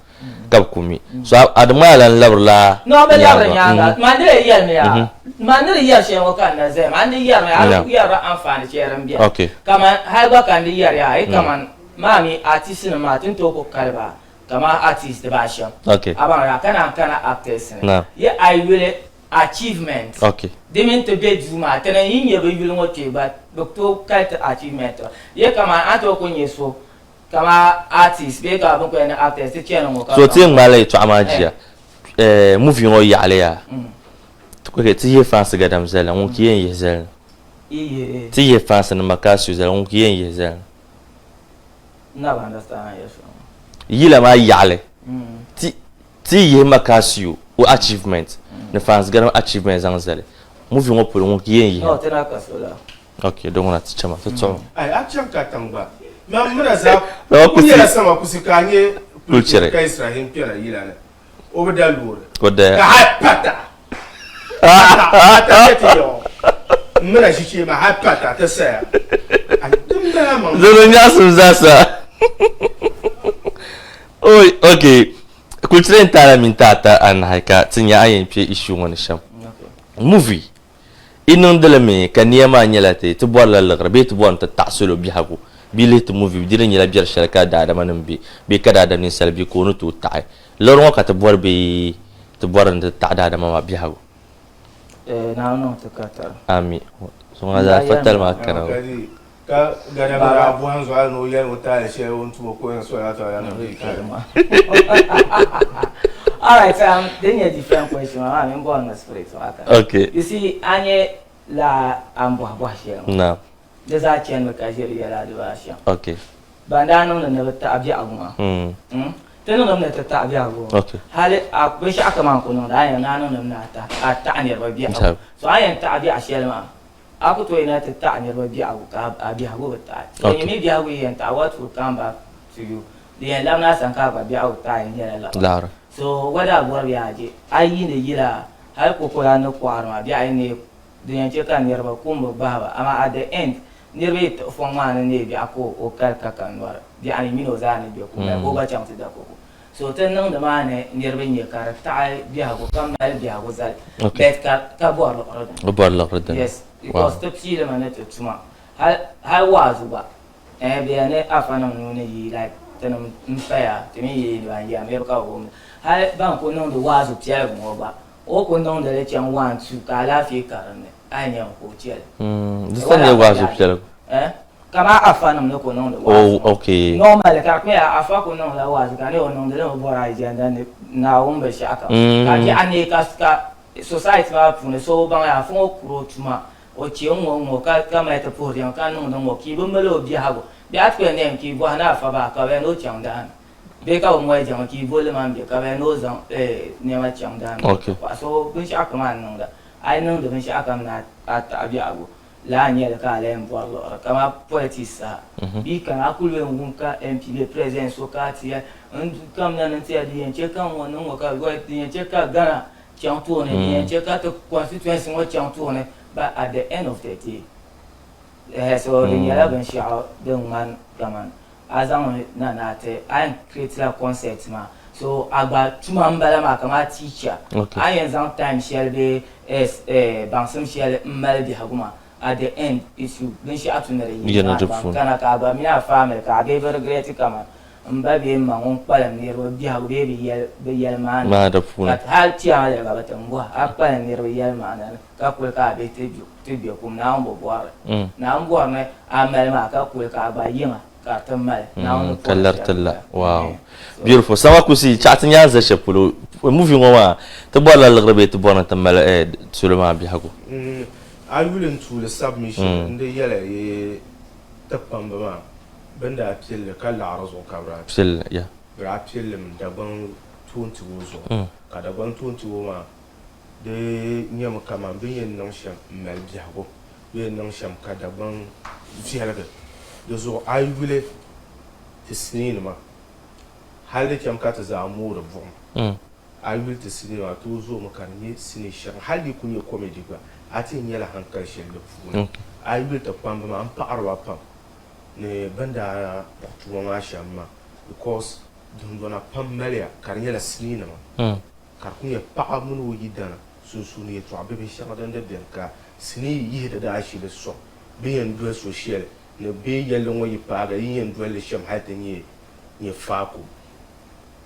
Speaker 1: kabkumi so adama lan labla
Speaker 2: no be labla nyanga mandire yel me ya mandire yel she ngo kan na zem andi yel me ya ra amfani che ran biya kama halba kan di yel ya kama mami artist na matin to ko kalba kama artist de basha aba ra kana actors ne ya I will achievement demin to be juma tana yin ye be yul ngote ba doctor kalt achievement ye kama ato ko nyeso kama artist be ka ban ko na artist ce nan ko
Speaker 1: so tin malai to amajiya movie ngo ya ale ya to ko ti ye fans ga dam zela ngo kiyen ye zel ti ye fans na makasu zel ngo kiyen ye zel
Speaker 2: na ba understand yeso
Speaker 1: yila ma ya ale ti ye makasu o achievement na fans ga achievement zan zel movie ngo polo ngo kiyen ye
Speaker 2: no tena ka sola
Speaker 1: okay don na ti chama to to
Speaker 3: ai action ka tamba mura za ku yela sama kusikanye
Speaker 1: kulchere
Speaker 3: ka Israel pera yilana obada lure
Speaker 1: oda
Speaker 3: ka hapata ata yo mura shiche ma hapata ta saya adumda ma
Speaker 1: zolo nyasu zasa oi okay kulchere ntara mintata an haika tinya ayen pie issue woni sham movie inon de me kaniyama nyelate to bolla lagra to bon ta tasulu bihago bilit movie dirin yela biar sharaka da manan bi kada da ni salbi ko no to tai loron ka to bor bi to bor ta da mama bi hago
Speaker 2: na no to kata
Speaker 1: ami so ngaza fatal ma kana
Speaker 3: ka gada bara buhan zo no yan wata da she won to ko yan so ya ta yana
Speaker 2: all right then a different question I am going to spirit
Speaker 1: okay
Speaker 2: you see anye la ambo she
Speaker 1: na
Speaker 2: da za ki yanzu kashiyar yara da bashi
Speaker 1: okay
Speaker 2: ba da nuna na ta abi aguma ta nuna na ta abi aguma
Speaker 1: okay
Speaker 2: hali akwai shi aka man kuno da ayan na nuna na ta aniyar ba biya so ayan ta abi a shelma aku to ina ta aniyar ba biya agu ka abi agu ba ta so you need agu yan ta what will come back to you the yan lam na san ka ba biya agu ta yan yara la so wada abuwar biya je ayi ne gila har ko ya na kwarma biya ne da yanke kan yarba kuma ba amma at the end nirbe fon wana ne bi ako o karka kanwar di ani mino zani bi ko ko ba cham da ko so tan nan da mane nirbe ne karata bi ako kamal bi ako zal bet ka bor
Speaker 1: lo
Speaker 2: yes because to ci da mane to tuma hal wazu ba bi ne afana no ne yi like tan mfaya timi yi ba ya me ka ko hal ban ko non da wazu tiya mo ba o ko non da le chan wan su ka lafi karane anya ko tiel
Speaker 1: this ne wazu tiel
Speaker 2: kama afana mno ko non
Speaker 1: oh okay
Speaker 2: normal ka ko ya afa ko non la wazu ka ne o non de no bora agenda ne na umbe shaka ka ki ane ka society ma fune so ban ya fun okuro tuma o che ngo ka mai ta po riang ka no ngo ki bo melo bi ha go bi at pe nem ki bo na fa ba ka be no chang dan be ka mo jang ki bo le man be ka be no zang ne ma chang dan so bin sha ka man no da ai no da bin sha ka na ta bi ago la nye da ka le mbo lo kama poetisa bi kan akulu ngunka MP president so ka ti kam na nti adi en che kan won ngo ka go ti en che ka gana chang tu ne en che ka to constituency ngo chang tu ne but at the end of the day so the yala ben sha de man kaman azan na te I create la concept ma so agba tuma mbala ma kama teacher I en zan time shall be bansam shall mal bi haguma at the end issue ben shi atunare yi kana ka ba mi afame ka be very great kama mbabe ma on pala mi ro bi ha be yel man
Speaker 1: ma da funa
Speaker 2: hal ti ala ga batambo apa mi ro yel man ka kul ka be te bi ko na on bo na on bo ne amal ma ka kul ka ba yima ka tamal na on
Speaker 1: kallartalla wow beautiful sawa kusi chatin ya za shepulo moving on to bola lagrabe to bona tamal sulema bi hago
Speaker 3: I willing to the submission the yellow tapamba ma banda apil kala arazo kabra
Speaker 1: apil ya
Speaker 3: apil da ban 20 wozo kada ban 20 woma de nyam kama bin nan sham mal biago bin nan sham kada ban fialaga de zo I willing tisnin ma halde kam kata za amura bon I will tisnin ma to zo makarni sini shan halde kunye comedy ba atin yala hankal shin da fu I will ta pamba ma an parwa pam ne banda tuwa ma shamma because dundona pammelia karnyela sinina ma karkunya pa mun wuyi dana susuni to abebe shamadan da benka sini yi da ashi da so biyan duwa social ne be yalon wayi pa ga yin duwa le sham hatin yi fako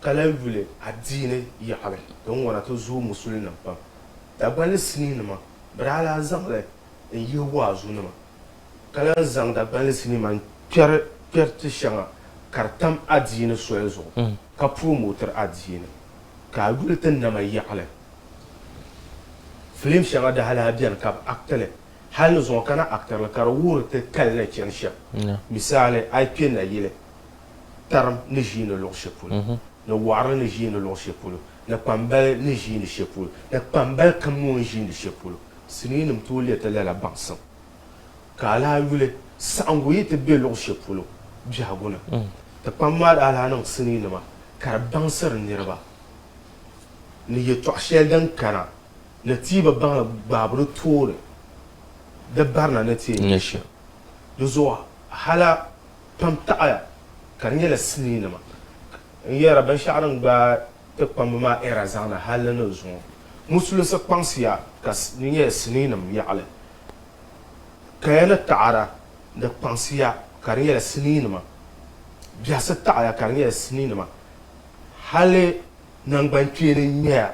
Speaker 3: kala vule adine ya habe don wana to zu musulin nan pa da ban sinina ma brala zangle yi wazu na ma kala zang da ban sinina Pierre Tishanga, Kartam Adine Suezo, Kapu Motor Adine, Kagulton Nama Yakle. Flim Shanga de Halabian Cap Actele, Halozon Kana actor la Carawur te Kaletian Shep. Misale, I pin a yele. Term Nijino Longshipul, no Warren Nijino Longshipul, the Pambel Nijin Shipul, the Pambel Camun Jin Shipul, Sininum Tulia Telela Banson. Kala Wille. Sanguye te be lo shepulo biaguna te pammal ala nan sinina ma karabansar nirba ni ye to sheldan kana na tiba ban babru tore da barna na ti nishi dozo hala pam taaya kan yela sinina ma yara ban sha'ran ba te pamma era zana halana zo musulun sa pansiya kas ni ye sinina ya ala kayana ta'ara da pansiya kariya la sinima biasa ta'aya kariya la sinima hale nangban twene nya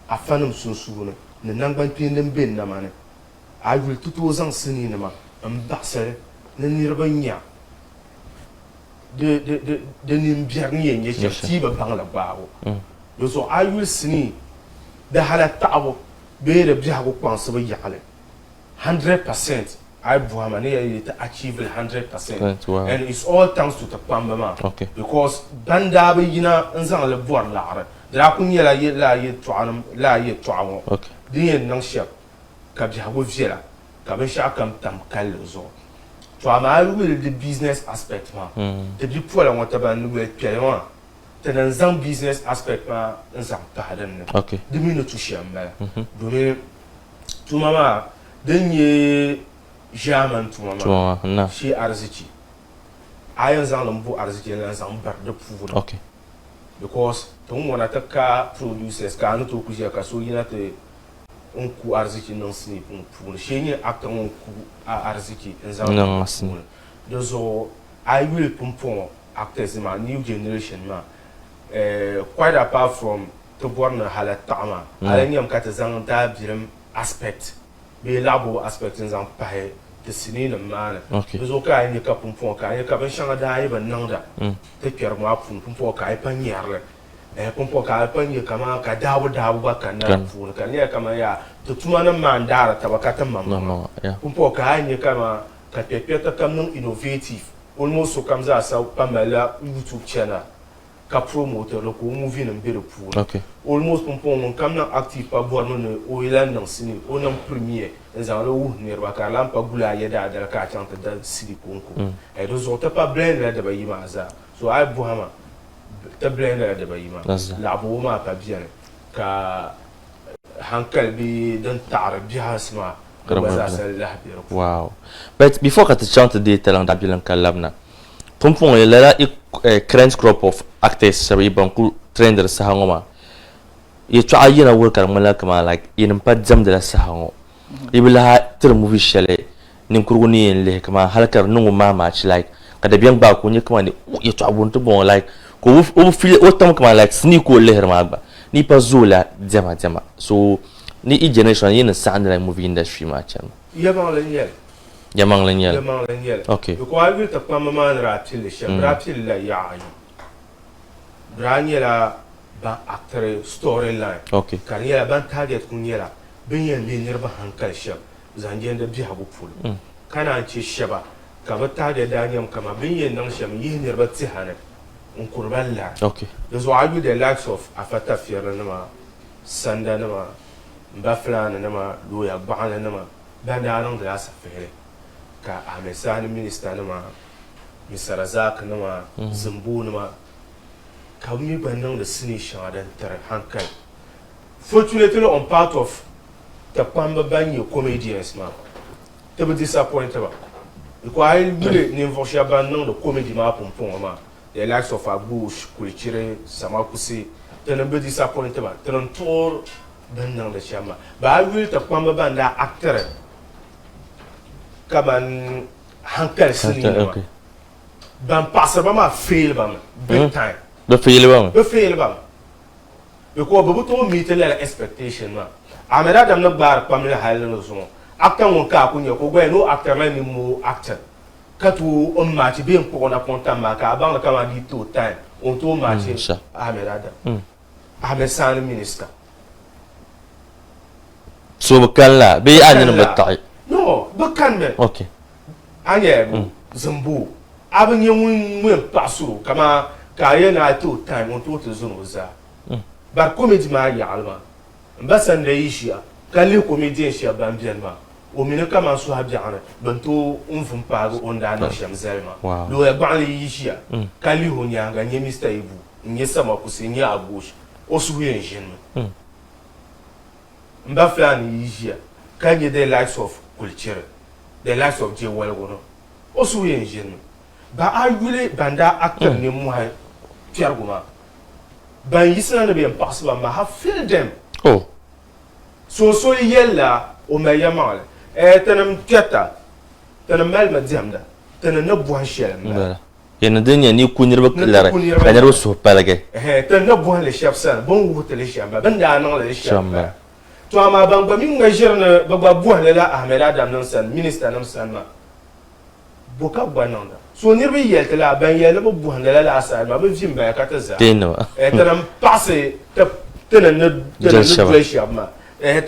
Speaker 3: afanum sunsuna ne nangban twene ben na mane ayul tutu zan sinima ambasare ne nirba nya de nim biarni nya cheftiba bangla bawo yo so ayul sini da hala ta'awo be da biago kwanso ba yakale 100% I Buhamani to achieve 100%. Wow. And it's all thanks to the Pambama.
Speaker 1: Okay.
Speaker 3: Because Bandabi Yina and Zan Lebuan Lara, Dracunia la ye Tuanum, la ye Tuamo.
Speaker 1: Okay.
Speaker 3: The end non ship, Kabjahu Villa, Kabisha come tam Kalozo. Tuama will the business aspect, ma. The people I want to ban with Piano. Then some business aspect, ma, and some pardon.
Speaker 1: Okay.
Speaker 3: The minute to share, ma. To Mama, then ye. German to mama. She arziki. I am Zalambu arziki and Zambar the food.
Speaker 1: Okay.
Speaker 3: Because don't want to car producers can to Kujaka so you know the unku arziki non snip on Shane actor on arziki and Zalam. Those I will pump actors in my new generation, ma. Quite apart from the born Halatama, I am Katazan Dabim aspect. Be labo aspect in zan pahe the sinina man.
Speaker 1: Okay.
Speaker 3: Bezo ka ni ka pumpo ka ni ka ben shanga da iba nanda. Te pier mo apun pumpo ka ipa nyarle. pumpo ka panye kama ka dawo ba kana fu ka ne kama ya to tuma nan mandara tabakata mamma pumpo ka anye kama ka pepeta kam non innovative almost so kam za sa pamela YouTube channel ka promoter lo ko movie nan be pu almost pumpo mon kam nan active pa bor non o ilan nan sini o nan premier en lo wu ne ba ka lampa gula ya da ka chanta da sidi konko e do zo ta pa blend la da ba yima za so ai buhama ta blend la da ba yima la bo ma pa bien ka hankal bi dan ta'arif biha asma
Speaker 1: wow but before ka chanta de talang da bilan kalabna pumpong la current crop of actors sabi banku trainer sahangoma ye to ayina workar mala kama like in pajam de la sahango ibila ter movie shele nim kurguni le kama halkar nungu mama like kada biang ba ko ni kama ni ye to abuntu bon like ko u feel otam kama like sneak ko le herma ba ni pa zula jama so ni i generation yin sound like movie industry ma chan yamang len yel okay
Speaker 3: ko alwi ta kama man ratil sham ratil la ya'i branyela ba actor storyline
Speaker 1: okay
Speaker 3: kan yela ban target kun yela bin yen le nirba hankal sham zanjen da bi habu ful kana ci shaba ka ba target da nyam kama bin yen nan sham yi nirba ti hana un kurballa
Speaker 1: okay
Speaker 3: there's why we the likes of afata fiyara nama sanda nama mbafla nama loya ba'ana nama banda nan da sa fere ka amesani minister nama misarazak nama zumbu nama kami banang the sini shadan tar hankal fortunately on part of the pamba banyo comedians ma to be disappointed ba because I really never share banang the comedy ma pompon ma the likes of Abush Kulichire Samakusi then be disappointed ba then tour banang the shama but I will to pamba banda actor kaman hankal sini ma ban passa ba ma fail ba big time
Speaker 1: be feel bam
Speaker 3: because babu to meet la expectation ma ameda dam na bar pamela halno so actor won ka kunya ko gwe no actor la ni mo actor katu on match bien ko na ponta ma ka bang ka ma di to time on to match ameda dam amesan minister
Speaker 1: so bakalla be anin batai
Speaker 3: no bakan me
Speaker 1: okay
Speaker 3: anye zambu abin yin mun pasu kama kaya na to time on to zone za bar comedy ma ya alma mbasan da yishiya kalli comedy shi ban biyan ma o mina kama su habja ana ban to unfun pago onda na shamzelma do ya ban yishiya kalli honya ga nye Mr. Ibu nye sama kusi nye abush o su yen jin mba flani yishiya kanye the likes of culture the likes of jewel gono o su yen jin ba a yule banda actor ni mu ha Pierguma. Ban yisna na bien possible ma have feel them.
Speaker 1: Oh.
Speaker 3: So yella o ma yamal. Tanam tiata. Tanam mal ma jamda. Tanam na buhan shel.
Speaker 1: Yana dunya ni kunir baklara. Kanaro so palage.
Speaker 3: Tanam na buhan le chef san. Bon wote le chamba. Banda nan le chamba. To ama bang ba min ngajirna ba buhan le la Ahmed Adam nan san minister nan san ma. Boka bananda. So nirbi yelta la ban yela bu buhanda la asal ma bu jimba ka taza
Speaker 1: teno
Speaker 3: tanam passe tana na dwelshab ma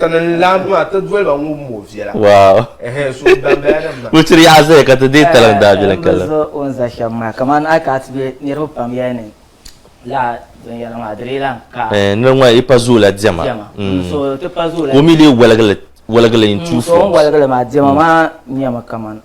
Speaker 3: tana lama ta dwelba mu viela
Speaker 1: wow
Speaker 3: so ban ma
Speaker 1: wutri aze ka ta de talan da bilan kala
Speaker 2: so on za shamma kaman aka atbe nirbu pam yani la don yala ma adrilan ka
Speaker 1: nirwa ipazula jama
Speaker 2: so te pazula
Speaker 1: o mili walagala in two
Speaker 2: so walagala ma jama ma nyama kaman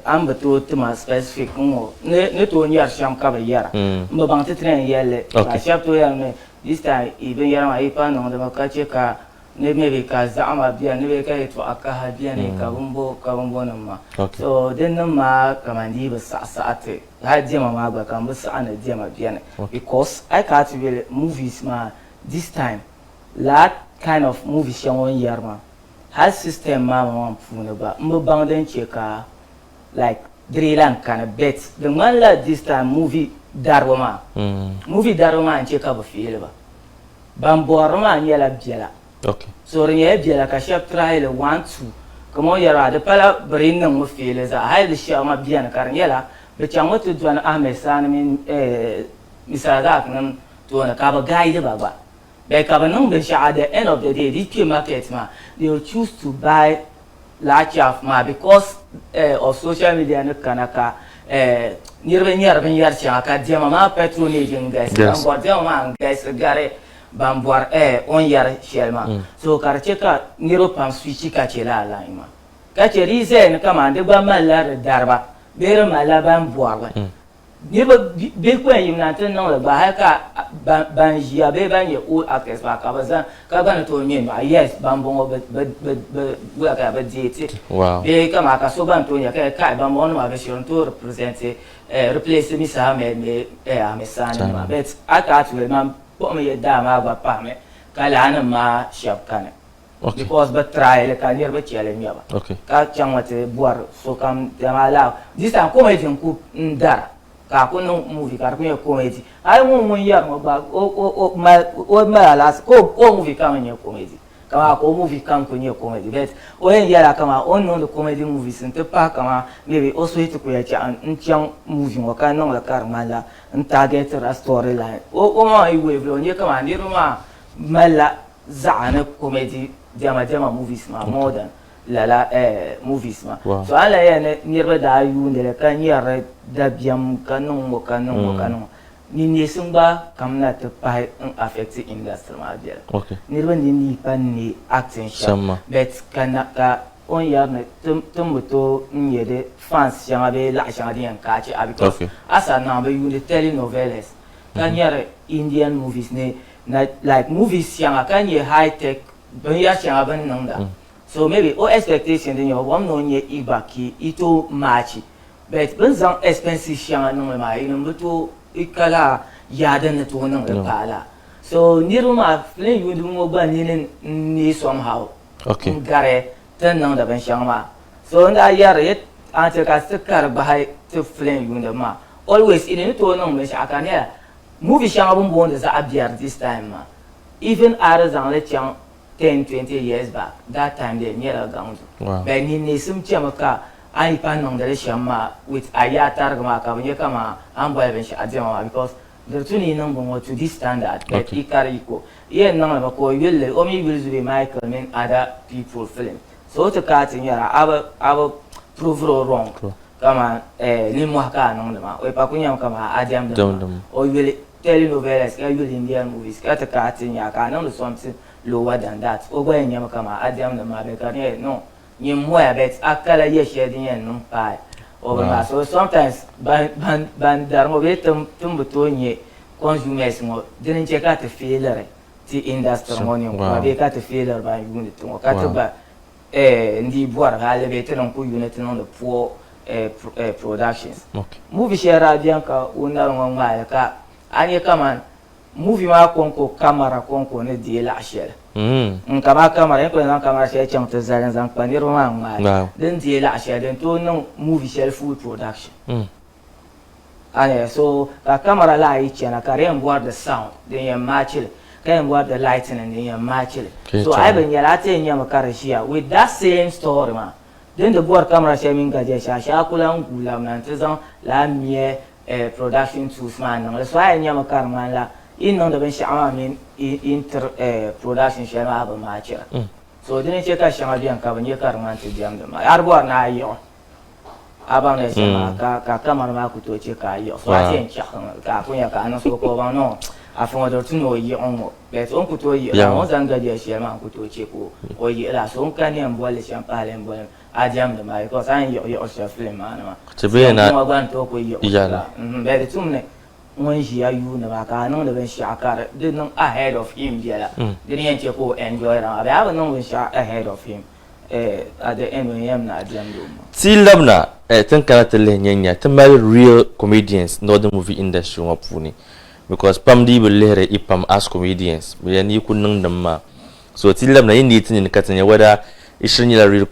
Speaker 2: am bato tema specific ngo ne to nyar sham ka ba yara mba bang te tren yele ka shap to ya ne this time even yara ma ipa no da ka che ka ne me ka zama biya ne be ka to aka ha biya ne ka bumbo nan ma so den nan ma kamandi ba sa'ate ha jema ma ba kan ba sa'a na jema biya ne because I can't really movies ma this time that kind of movies shawon yarma har system ma ma fune ba mba bang den che ka like Drilan kind of bet the man like this time movie darwama movie darwama an ce ka ba fiye ba ban borma an yala biela
Speaker 1: okay
Speaker 2: so rin ya biela ka shap trial 1 2 kuma yara da pala brin nan mu fiye za hay da shi ma biyan karan yala da can wata duwan Ahmed Sani min misala nan to na ka ba guide ba be ka ba nung be sha at the end of the day the market ma they will choose to buy large of ma because of social media na kanaka nirbe yar cha ka ma patronage guys bambor ma guys gare bambor on yar shelma so karche ka niro pam switch ka chela la ima ka cheri se ka ma de ba mala darba bere mala bambor nirba be ko yim na tan no ba ha ka ban jia be ban ye o access ba ka bazan ka ban to mi ma yes bambon be ka ba diete be ka ma ka so ban to ya ka bambon ma be shiron to represent replace mi sa me a me sa ma bet aka to ma po me da ma ba pa me ka la na ma shap kana because but trial ka nirba chele mi ba ka chamate buar so kam jamala this time ko me tin ku ndar ka ko no movie ka ko comedy ay mo yar mo ba o ma la ko movie ka mo comedy kama ko movie kan ko comedy bet o en yara kama on no comedy movies inte pa kama maybe also it ko ya cha an chang movie mo ka no la karmala an target ra storyline o ma i we vlo nye kama ni ma mala zana comedy jama movies ma modern la movies ma so ala ya nirba da yu ne kan yara da biam kanun ni ne sun ba kamna ta pa affect industry ma dia nirba ni pan ni acting sha bet kana ka on yar ne tumbuto nyede fans jama be la sha dian ka ci because asa na be yu ne telenovelas kan yara Indian movies ne like movies yang kan ye high tech ban ya sha ban nan da so maybe all expectation then you want no nye ibaki ito match but when some expensive shang no ma ino to ikala yada na to no kala so niruma plan you do mo ba ni somehow gare tan no da ban shang ma so nda yar yet ante ka sakar ba to plan you ma always in to no me shaka ne movie shang bun bon da za abiyar this time ma even arazan le chang 10-20 years back, that time they near a ground. But in some chamaka, I pan on the shama with Ayatargama, Yakama, and Boyvish Adjama because the two number to this standard, but Ikariko. Here, none of a co will only will be Michael and other people film. So to cut in here, I will prove wrong. Come on, Limwaka, no, or Pacunya, come Adam, or will tell you novelas, I will Indian movies, cut a cat in Yaka, no something. Lower than that. Over in Yamakama, Adam the Mabeka, no, you more bet Akala Yeshadin and no pie over. So sometimes Bandarmovetum Tumbutonye consumers didn't check out the failure, the industry money, or they got a failure by unit to Kataba, the board elevated on unit on the poor productions. Movie share Radianka, Unaranga, and you come on. Movie ma konko camera konko ne die la shel kama camera ko na camera shel chang to zan panir ma den die la shel den to no movie shel full production so ka camera la yi chana ka re board the sound den ya match can board the lighting and then ya match so I ben ya la te nya makara shia with that same story ma den the board camera shel min ga je sha kula ngula nan tezan la mie production tools man no so ay nya makara man la in non da ben shama min inter production shama ba ma chira so dine che ka shama bian ka ban ye kar man te diam da ma arbo na yo aba ne shama ka kamar ma ku to che ka yo so atin cha ka kunya ka an so ko ba no afon do tuno yi on bet on ku to yi on zan ga je shama ku to che ko o yi la so kan ne mbole sham pale mbole adiam da ma ko san yo yo sha film ma na
Speaker 1: che be na
Speaker 2: mo ban to ko yo ya bet tumne when she are you never can know the shaka did not ahead of him there didn't you go enjoy it I have no ahead of him at the end when him na dem do
Speaker 1: ti labna tan kana tele nyanya tan mari real comedians no the movie industry wa puni because pam di belere ipam as comedians we ni kunnan damma so ti labna indi tin ka tanya wada ishirin la real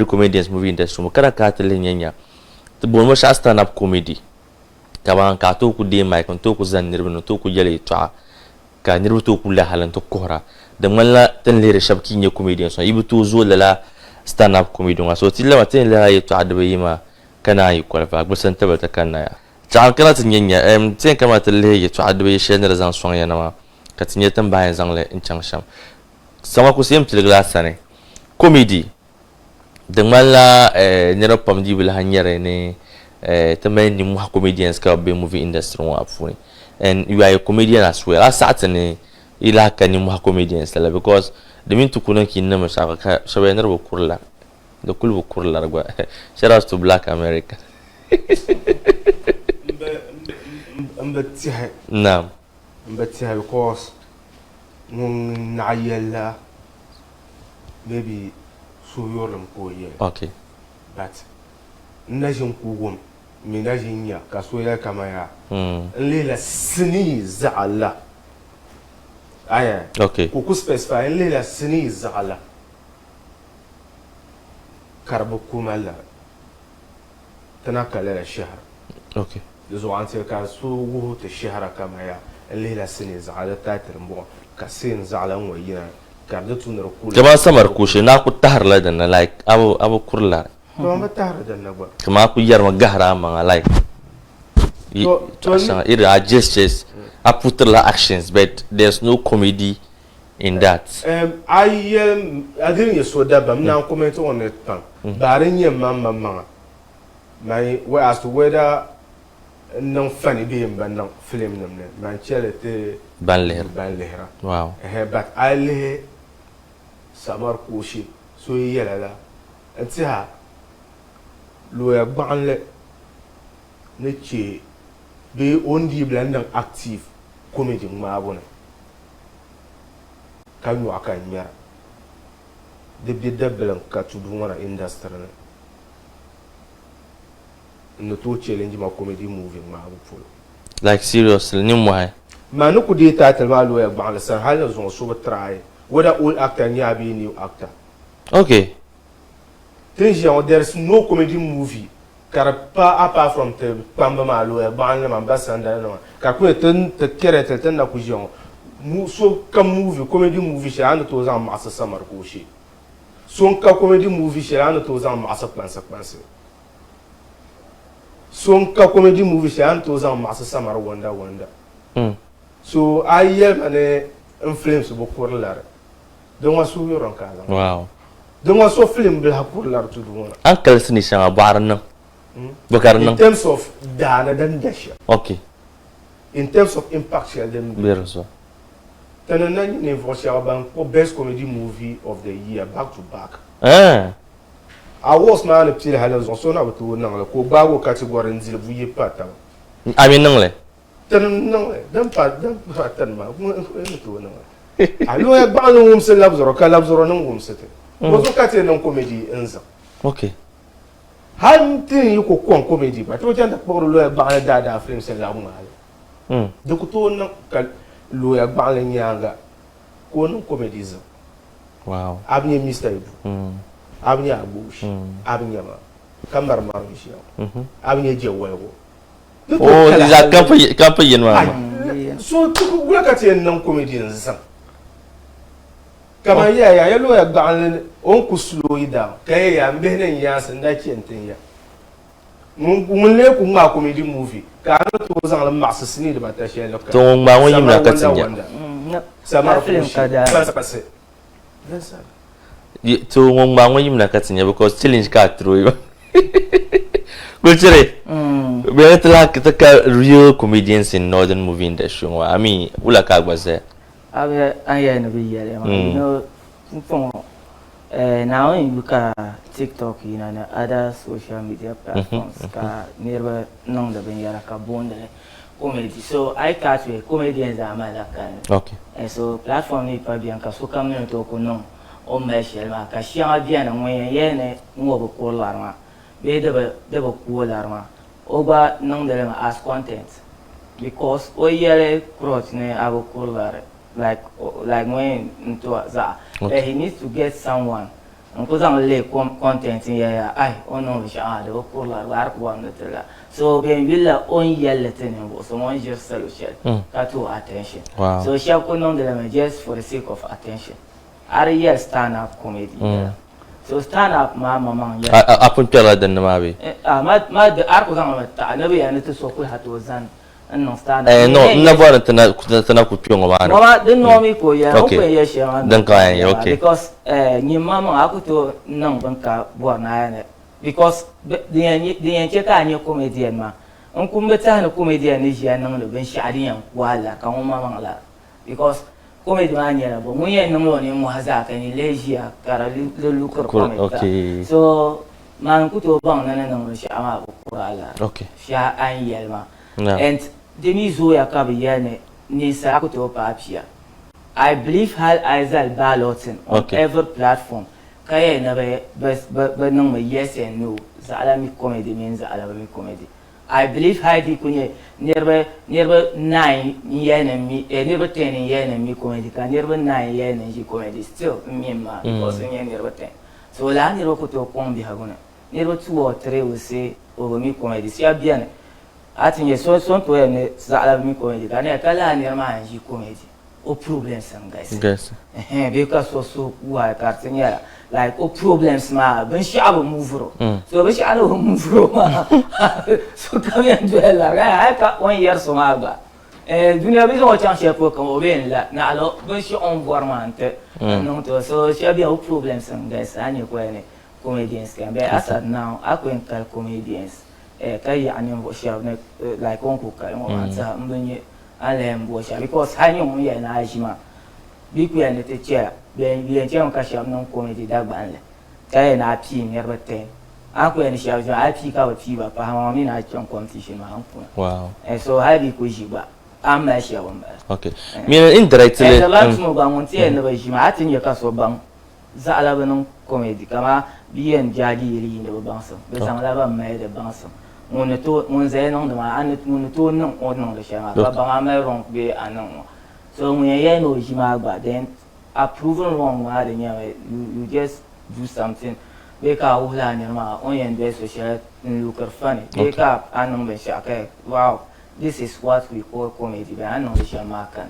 Speaker 1: comedians movie industry mo kana ka tele nyanya to bon mo stand up comedy kaban ka to ku de mai kon to ku zan nirbi to ku yele to ka nirbi to ku la halan to kohra da malla tan lere shabki ne comedian so ibu to zo la stand up comedian so tilla matin la yi to adabe yima kana yi kwalfa gusan tabbata kana ya Chang kana tinyenya tin kama tele ye to adwe shen razan song ya na ma ka tinye tan bayan zang le in chang sham sama ku sim til glasa ne comedy de mala ne ro pam di bil hanyare ne tamen ni mu comedians ka be movie industry wa afuni and you are a comedian as well asatene ila ka ni mu comedians la because de min to kuna kin na ma ka shabe ne ro kurla de kul kurla gwa shout out to Black America نعم
Speaker 3: مبتها because نعيلا maybe سويورم كويه
Speaker 1: okay
Speaker 3: but نجم كوم من نجينيا كسويا كما يا الليلة سني زعلا
Speaker 1: okay
Speaker 3: كوكو سبيسفاي الليلة سني زعلا كربكم الله تناكل الشهر
Speaker 1: okay
Speaker 3: يزوان تلك سوغو الشهر كما يا الليلة سني زعلا تاتر مو كسين زعلا وينا كردتو نركول
Speaker 1: كما سمر كوشي ناكو تهر لدن لايك ابو كورلا
Speaker 3: كما تهر لدن نبا
Speaker 1: كما اكو يرما غهرا ما لايك it are gestures I put the actions but there's no comedy in that
Speaker 3: I didn't you that but now comment on it barin yin mama my way as to whether non funny being ban non film nam man chelete
Speaker 1: ban lehra wow
Speaker 3: but I le samar kushi so yela la antiha lo ya gban le ne che be ondi blandan active comedy ma bona kan yo aka nyara de bi deblan ka tudu wana industry no to challenge ma comedy movie ma bu full
Speaker 1: like seriously ni mo hay
Speaker 3: ma no ku de title ma lo ya ba la san hal zo so try whether old actor nya be new actor
Speaker 1: okay
Speaker 3: there's no comedy movie car pas apart from the pamba ma lo ya ba la ma basanda no ka ku te kere te na ku jon so comme movie comedy movie chez un to zan ma sa mar ko shi so ka comedy movie chez un to zan ma sa plan so ka comedy movie chez un to zan ma sa mar wanda so ayel ane influence bo kurlar don wasu yoron ka
Speaker 1: wow
Speaker 3: don wasu film bil hakurlar to dun
Speaker 1: ankal sini shanga baran bakar nan
Speaker 3: in terms of dana dan dashi
Speaker 1: okay
Speaker 3: in terms of impact shall them
Speaker 1: berso
Speaker 3: tanana ni voice ban ko best comedy movie of the year back to back I was man up till halos on so na to na ko bago category nzil bu yi pata
Speaker 1: amin nan le
Speaker 3: tanana dan patan ma ko to na alo ya ba no mum selab zoro kala zoro nan mum sete ko so kate nan comedy enza
Speaker 1: okay
Speaker 3: hantin yi ko kon comedy ba to janda ko lo ya ba da film selab ma de ko to nan lo ya ba la nyanga ko nan comedy za
Speaker 1: wow
Speaker 3: abnye Mr. Ibu abnye abush abnye ma kamar marushi abnye jewewo
Speaker 1: oh diza kampa ma
Speaker 3: so to gula kate nan comedy nza kama ya lo ya gbalin on ku slow it down kai ya mbenen ya san da kentin ya mun le ku ma comedy movie ka na to zan la masu sini da bata shi lokacin
Speaker 1: to ma wani yimna katin ya
Speaker 3: samar film kada pase
Speaker 1: to ma wani yimna katin ya because challenge ka through kulture be ta ka real comedians in northern movie industry I mean ula ka gbaze
Speaker 2: I no be here, you know. From now you look at TikTok, you know, and other social media platforms. Nearby, none of them are kabonde comedy. So I catch with comedians are my like.
Speaker 1: Okay.
Speaker 2: And so platform ni pa bien ka so come no to ko no o me shel ma ka shia bien no yene ngo bo ko larma. Be de bo ko larma. Oba none of them as content because o yele cross ne abo ko larma. Like when into that, he needs to get someone. Because I'm late content in here. No, we shall the work one. So when we la on yell someone just solution. Got to attention.
Speaker 1: Wow.
Speaker 2: So she have gone on them just for the sake of attention. Are you stand up comedy? so stand up mama
Speaker 1: a pun pela den ma be
Speaker 2: ma da arko zan ta annabi ya ne ta so kul hato zan annon stand
Speaker 1: no na bora tana ku piongo ma
Speaker 2: mama den no mi ko ya ko ya she ma
Speaker 1: dan ka ya okay
Speaker 2: because ni mama akuto nan banka bo na ne because the che ka ni comedian ma on kumbe ta na comedian ni ya nan da ban sha'ariyan wala kan mama la because comedian ya ba mun yin nan ne mu haza kan ni lejiya kara lukar comedy so man kuto ban nan nan sha'ama ko ala
Speaker 1: okay
Speaker 2: sha an yelma and demi zo ya ka biyane ni sa kuto papia I believe hal Aizal balloting on every platform. Kaya na ba nang may yes and no. Zala mi comedy means zala mi comedy. I believe Heidi kunye nearby 9 yen and me nearby 10 yen and me comedy. Can nearby 9 yen and she comedy still me ma because nearby 10. So la nearby ko to kombi haguna. Nearby 2 or 3 will say over me comedy. Si bien. Atinye so to ne zala mi comedy. Can kala nearby and she comedy. O problems guys. Because so why cartenya like o problems ma ben shabo move so ben shabo move so come and do la ka 1 year so ma ba dunia besoin de changer pour comme ben là na alors ben shi on voir mante non to so shabi o problems guys ani ko ne comedians can be as now akwen kal comedians kai ani bo shabo like on ko kal mo manta mbenye alem bo sha because hanyo mu ye na ajima biku ya nete chia ben che on ka sha non comedy da gbanle kai na pi ni rete aku ya ni sha jo pi ka pi ba pa ma mi na chon competition ma anku
Speaker 1: wow
Speaker 2: so ha bi ko jiba am na sha won ba
Speaker 1: okay mi indirectly
Speaker 2: the last mo ba mon tie na ba jima atin ya ka so ban za ala ba non comedy kama biyen jadi ri ne ba ban so be san la ba mai da ban so mon zay non de ma an mon to non on non de chama ba ba ma ron be anon so when you know jima ba then approval wrong ma de you just do something be ka wala ni ma on yen be social look funny be ka anon be shaka wow this is what we call comedy be anon de chama kan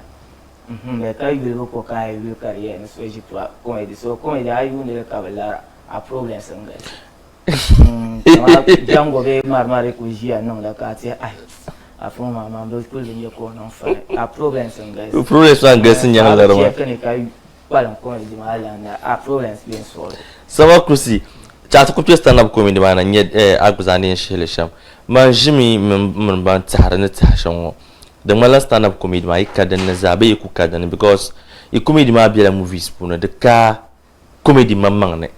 Speaker 2: be ka you ko ka you career so je comedy so comedy ayu ne ka bala a problem sangal jango be marmare ko jia non la ka ti ai a fo mama do ko le ko non fa a problem sangai
Speaker 1: nyana la rama
Speaker 2: kan kai balan ko di mala na a problems bien so
Speaker 1: sama kusi cha ko pye stand up comedy bana nye aguzani shele sham man jimi mun ban tsara ne tashan da mala stand up comedy ma ikadan na zabe ku kadan because i comedy ma biya movies puna de ka comedy mamman ne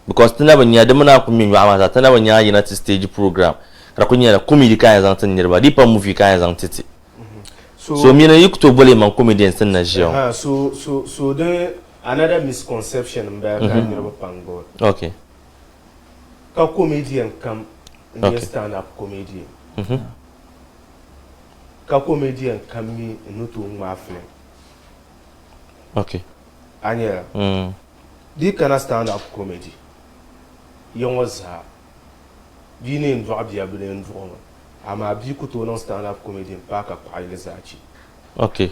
Speaker 1: because tana banya da muna ku min ba ma tana banya yana stage program ra kunya da comedy kan zan tan nirba dipa movie kan zan titi so mina yikto bole man comedian san na jiyo
Speaker 3: so the another misconception mba kan nirba pango
Speaker 1: okay
Speaker 3: ka comedian kam in stand up comedian ka comedian kam mi nuto ma film
Speaker 1: okay
Speaker 3: anya di kana stand up comedy yongoza bine ndo abia bine ndo ama bi ko to non stand up comedy pa ka kwaile zachi
Speaker 1: okay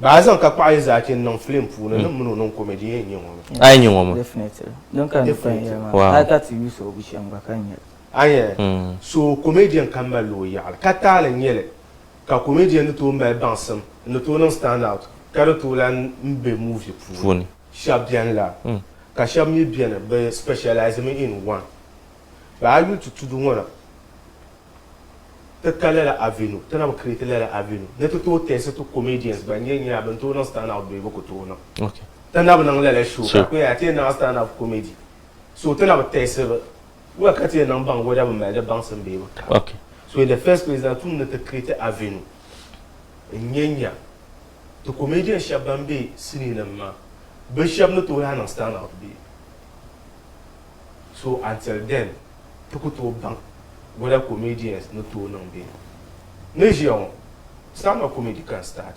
Speaker 3: bazan ka kwaile zachi non film fu na non non comedy yen
Speaker 1: ay nyom
Speaker 2: definitely don't can I got to use obi shamba kanya
Speaker 3: aye so comedian kan ba lo ya ka tale nyele ka comedian to mba bansam no to non stand out ka to lan mbe movie fu shabien la ka shabmi bien be specialize in one ba ayu to do one te kala la avenue te na ba create la avenue ne to test to comedians ba nyenya ba to non stand out be ko to no
Speaker 1: okay
Speaker 3: te na ba nan la show ko ya te na stand up comedy so te na ba test ba wa ka te na bang wada ba ma da bang san be ba
Speaker 1: okay
Speaker 3: so in the first place that to ne te create avenue nyenya to comedian shabambe sini na ma be shab no to ya na stand out be so until then to bank whether comedians no to no be nejion stand up comedy can start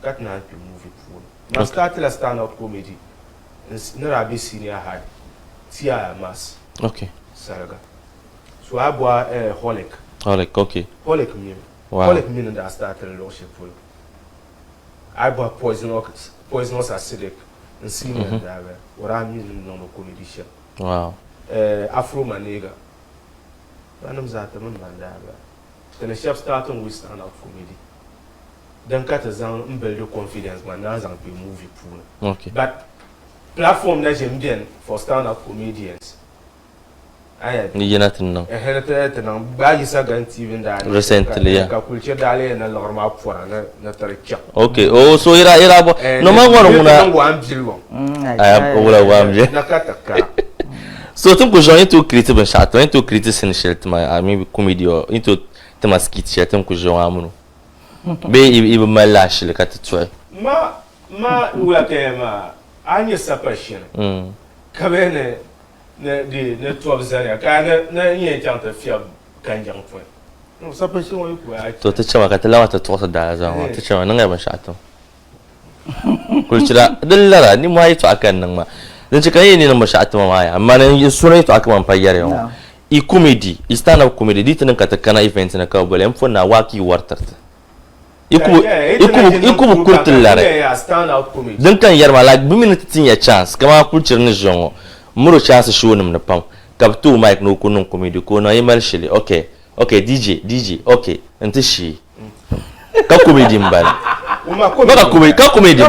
Speaker 3: cat na pe movie for na start la stand up comedy na rabi senior high tia mas
Speaker 1: okay
Speaker 3: saraga so abwa holic
Speaker 1: okay
Speaker 3: holic me
Speaker 1: wow
Speaker 3: holic me na start la worship for abwa poisonous acidic and senior driver what I mean no comedy show
Speaker 1: Wow.
Speaker 3: Afro Manega. Banam zata mun mandaba. Then the chef starting with stand up comedy. Then cut a zang build your confidence man now zang be movie pool.
Speaker 1: Okay.
Speaker 3: But platform that j'aime bien for stand up comedians.
Speaker 1: Ni nothing no.
Speaker 3: Henete na ba yisa gan TV da.
Speaker 1: Recently yeah.
Speaker 3: Ka culture dale na lorma pora na tarikya.
Speaker 1: Okay. Oh so ira bo. No man wona muna. Ay wala wamje.
Speaker 3: Na kataka.
Speaker 1: So tu ko join into creative ben chato, into creative sin shirt ma a mi comedy o into tema skit shirt tu ko join amuno. Be i be malash le kat tu.
Speaker 3: Ma wala tema anya sapashin. Kabene ne tuwa zanya ka na yin janta fiya kan jang point no sapashin wa ku ai
Speaker 1: to ta cewa ka talawa ta tuwa da zan ta cewa nan ga ban shato kulcira dallara ni mai to akan nan ma dan ci kai ni nan ba shato ma ya amma nan sunan to aka man fayyare yau i comedy i stand up comedy ditin ka ta kana event na ka bole mfo na waki wartarta iku kultul lare
Speaker 3: stand up comedy
Speaker 1: dan kan yarma like bimin tin ya chance kama kulcir ni jongo muro chance show nam na pam kaptu mic no kunun comedy ko na email shili okay DJ okay anta shi ka comedy mbala ka comedy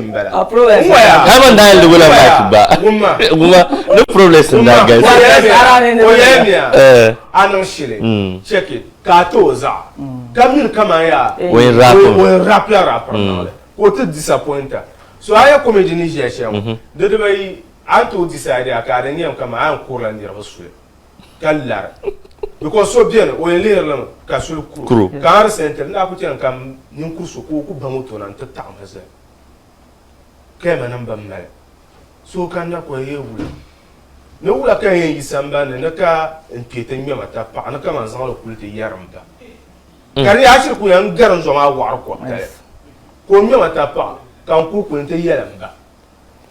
Speaker 1: mbala
Speaker 3: approve
Speaker 1: haven't dialed the wala mic ba no problem na guys
Speaker 3: anan shili check it ka toza kamin kama ya
Speaker 1: when
Speaker 3: rap ko to disappointer so aya comedy ni je shem de bai an to decide aka da nyam kama an kurlan dira basu kallar because so bien o leer lam ka sul kuru kar center na ku tan kam nin kursu ko ku ba moto nan ta ta maza kai manan ban mai so kan na ko yewu ne wula kan yin isamba ne ka enketan nyama ta pa na kama zan ku te yaram da kar ya shir ku yan garan zo ma war ko ko nyama ta pa kan ku te yaram da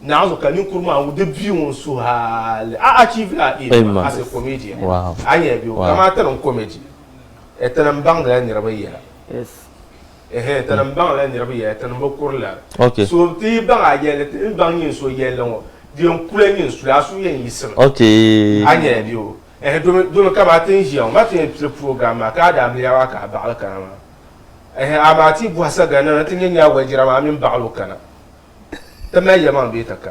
Speaker 3: now can you come out the view so achieve as a comedian.
Speaker 1: Wow.
Speaker 3: Anya bi o kama tan comedy. Etanam bang la ni rabaya.
Speaker 2: Yes.
Speaker 3: Etanam bang la ni rabaya etanam bokurla.
Speaker 1: Okay.
Speaker 3: So ti bang ayele ti bang yin so yelon. Di on kule yin so asu yin yisem.
Speaker 1: Okay.
Speaker 3: Anya bi o. Do kama tin jion ma tin program ka da am yawa ka ba kana. Amati boisa gana tin nya wajira ma min ba kana. Tama yaman be taka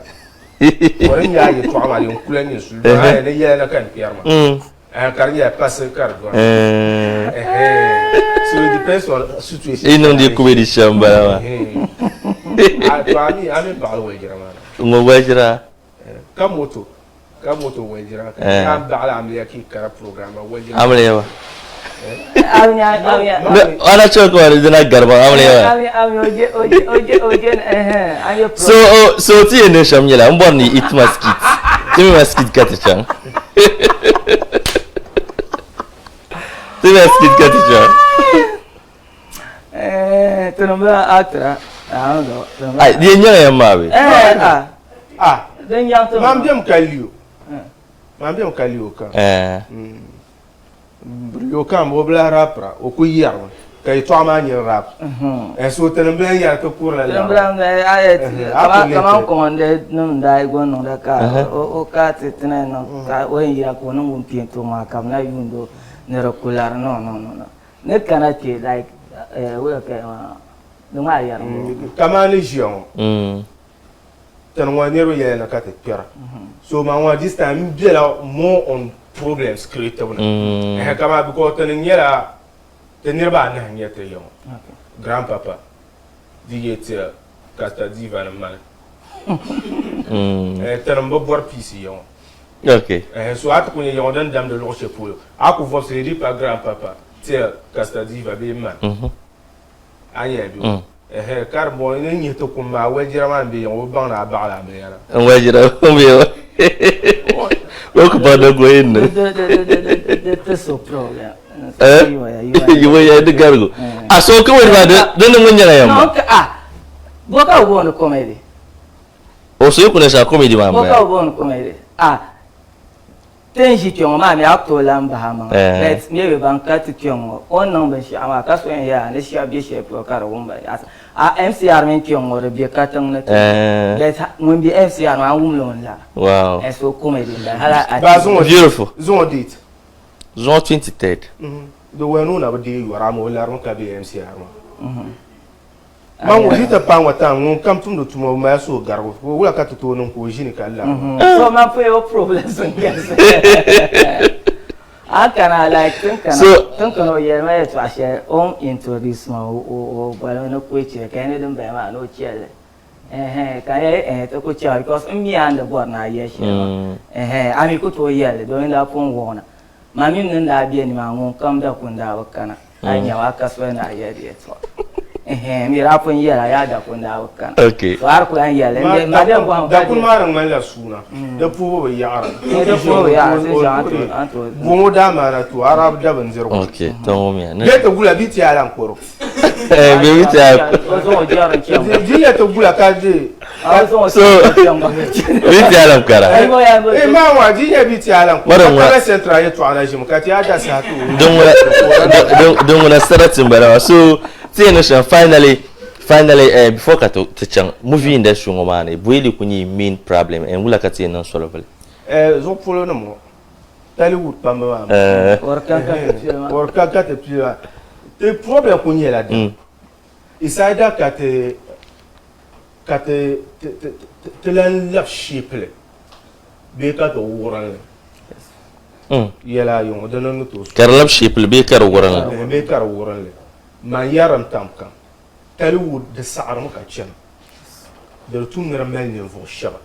Speaker 3: worin ya yi to amari kulen yin su ba ne ya na kan piyarma kar ya passe kar do so it depends on situation
Speaker 1: non di comedy shamba
Speaker 3: to ami ba wajira ma
Speaker 1: ngo wajira
Speaker 3: kamoto wajira kan ba ala amliya ki kara program wajira
Speaker 1: amliya
Speaker 2: Awnya.
Speaker 1: Ana choko wala dina garba amliya.
Speaker 2: Oje.
Speaker 1: So ti ene shamyela mboni it maskit. Timi maskit katachan. Timi maskit katachan.
Speaker 2: Tunamba atra. Ando.
Speaker 1: Ai di nyanga ya mawe.
Speaker 2: Den yang to.
Speaker 3: Mambiam kaliyo ka. Yo kan bo bla rapra o ku yarma kay to ma ni rap so tan ben ya to kurla la
Speaker 2: tan ben ayet kama ko onde non dai go non da ka o ka titne no ka o ya ko non un piento ma kam na yundo ne rokular no ne kana che like we ka no ma yarma
Speaker 3: kama ni jion tan wa ne ro ya na ka te pera so ma wa this time be la more on problems created kama because tenira ba na nyete yo grandpapa diete kasta diva na man tenembo bor pisi yo
Speaker 1: okay
Speaker 3: so at ko yo dan dam de loche pour aku vo se di pa grandpapa te kasta diva be man anya bi kar mo ni nyete ko ma wajira man be yo bang na ba la be yana
Speaker 1: wajira ko be Look about the going.
Speaker 2: That's so problem.
Speaker 1: You were the girl. I saw you with the woman.
Speaker 2: Boka won comedy.
Speaker 1: Also, you could have comedy, man.
Speaker 2: Boka won comedy. Tenji kyong ma mi akto lamba hama. Let's me banka ti kyong. On number shi ama kaso ya ne shi abi shi pro kar wumba. MCR men ki on be katang na mun bi MCR ma wumlo la
Speaker 1: wow
Speaker 2: and so comedy la hala
Speaker 1: beautiful
Speaker 3: zon date
Speaker 1: zon 23rd
Speaker 3: the wenu na be you ramo la ron ka be MCR ma man wodi ta pan wata ngun kam tum do tuma ma so garbo wala ka to non ko jini ka la
Speaker 2: so ma pe o problem so yes akana like think yeah to share on introduce ma o balo no kweche ka ne dum be ma no chele ka to ko cha because me and the board na yes ami ko to yele do nda pon wona mami min da bi ni ma ngun kam da kun da wakana anya wa kaswe na yele to mi rapon yela ya da kun da wakana
Speaker 1: okay
Speaker 2: so har ko an yele ma da ko
Speaker 3: da kun ma ran man la suna da pubo be yara
Speaker 2: da pubo ya se ja anto
Speaker 3: bomo da ma na to arab da ban zero
Speaker 1: okay to mi ne
Speaker 3: ta gula bi ti ala nkoro
Speaker 1: be bi ti ala
Speaker 2: so jara chiam
Speaker 3: jiya to gula ka je
Speaker 1: so bi ti ala nkara
Speaker 3: ma wa jiya bi ti ala nkoro ka central ya to ala jim ka ti ada sa to
Speaker 1: don wala saratin bara so finally before ka to chang movie industry ngoma ne boyeli kunyi main problem and wula ka ti non solve
Speaker 3: zo polo no mo Hollywood pamba orka ka te pila te problem kunyi la de isaida ka te lan laf shiple be ka to woran yela yo de non to
Speaker 1: karlab shiple be kar woran
Speaker 3: be kar woran man yaram tamkan Hollywood de sa'ar muka cin da tun ran mel ne vo shaba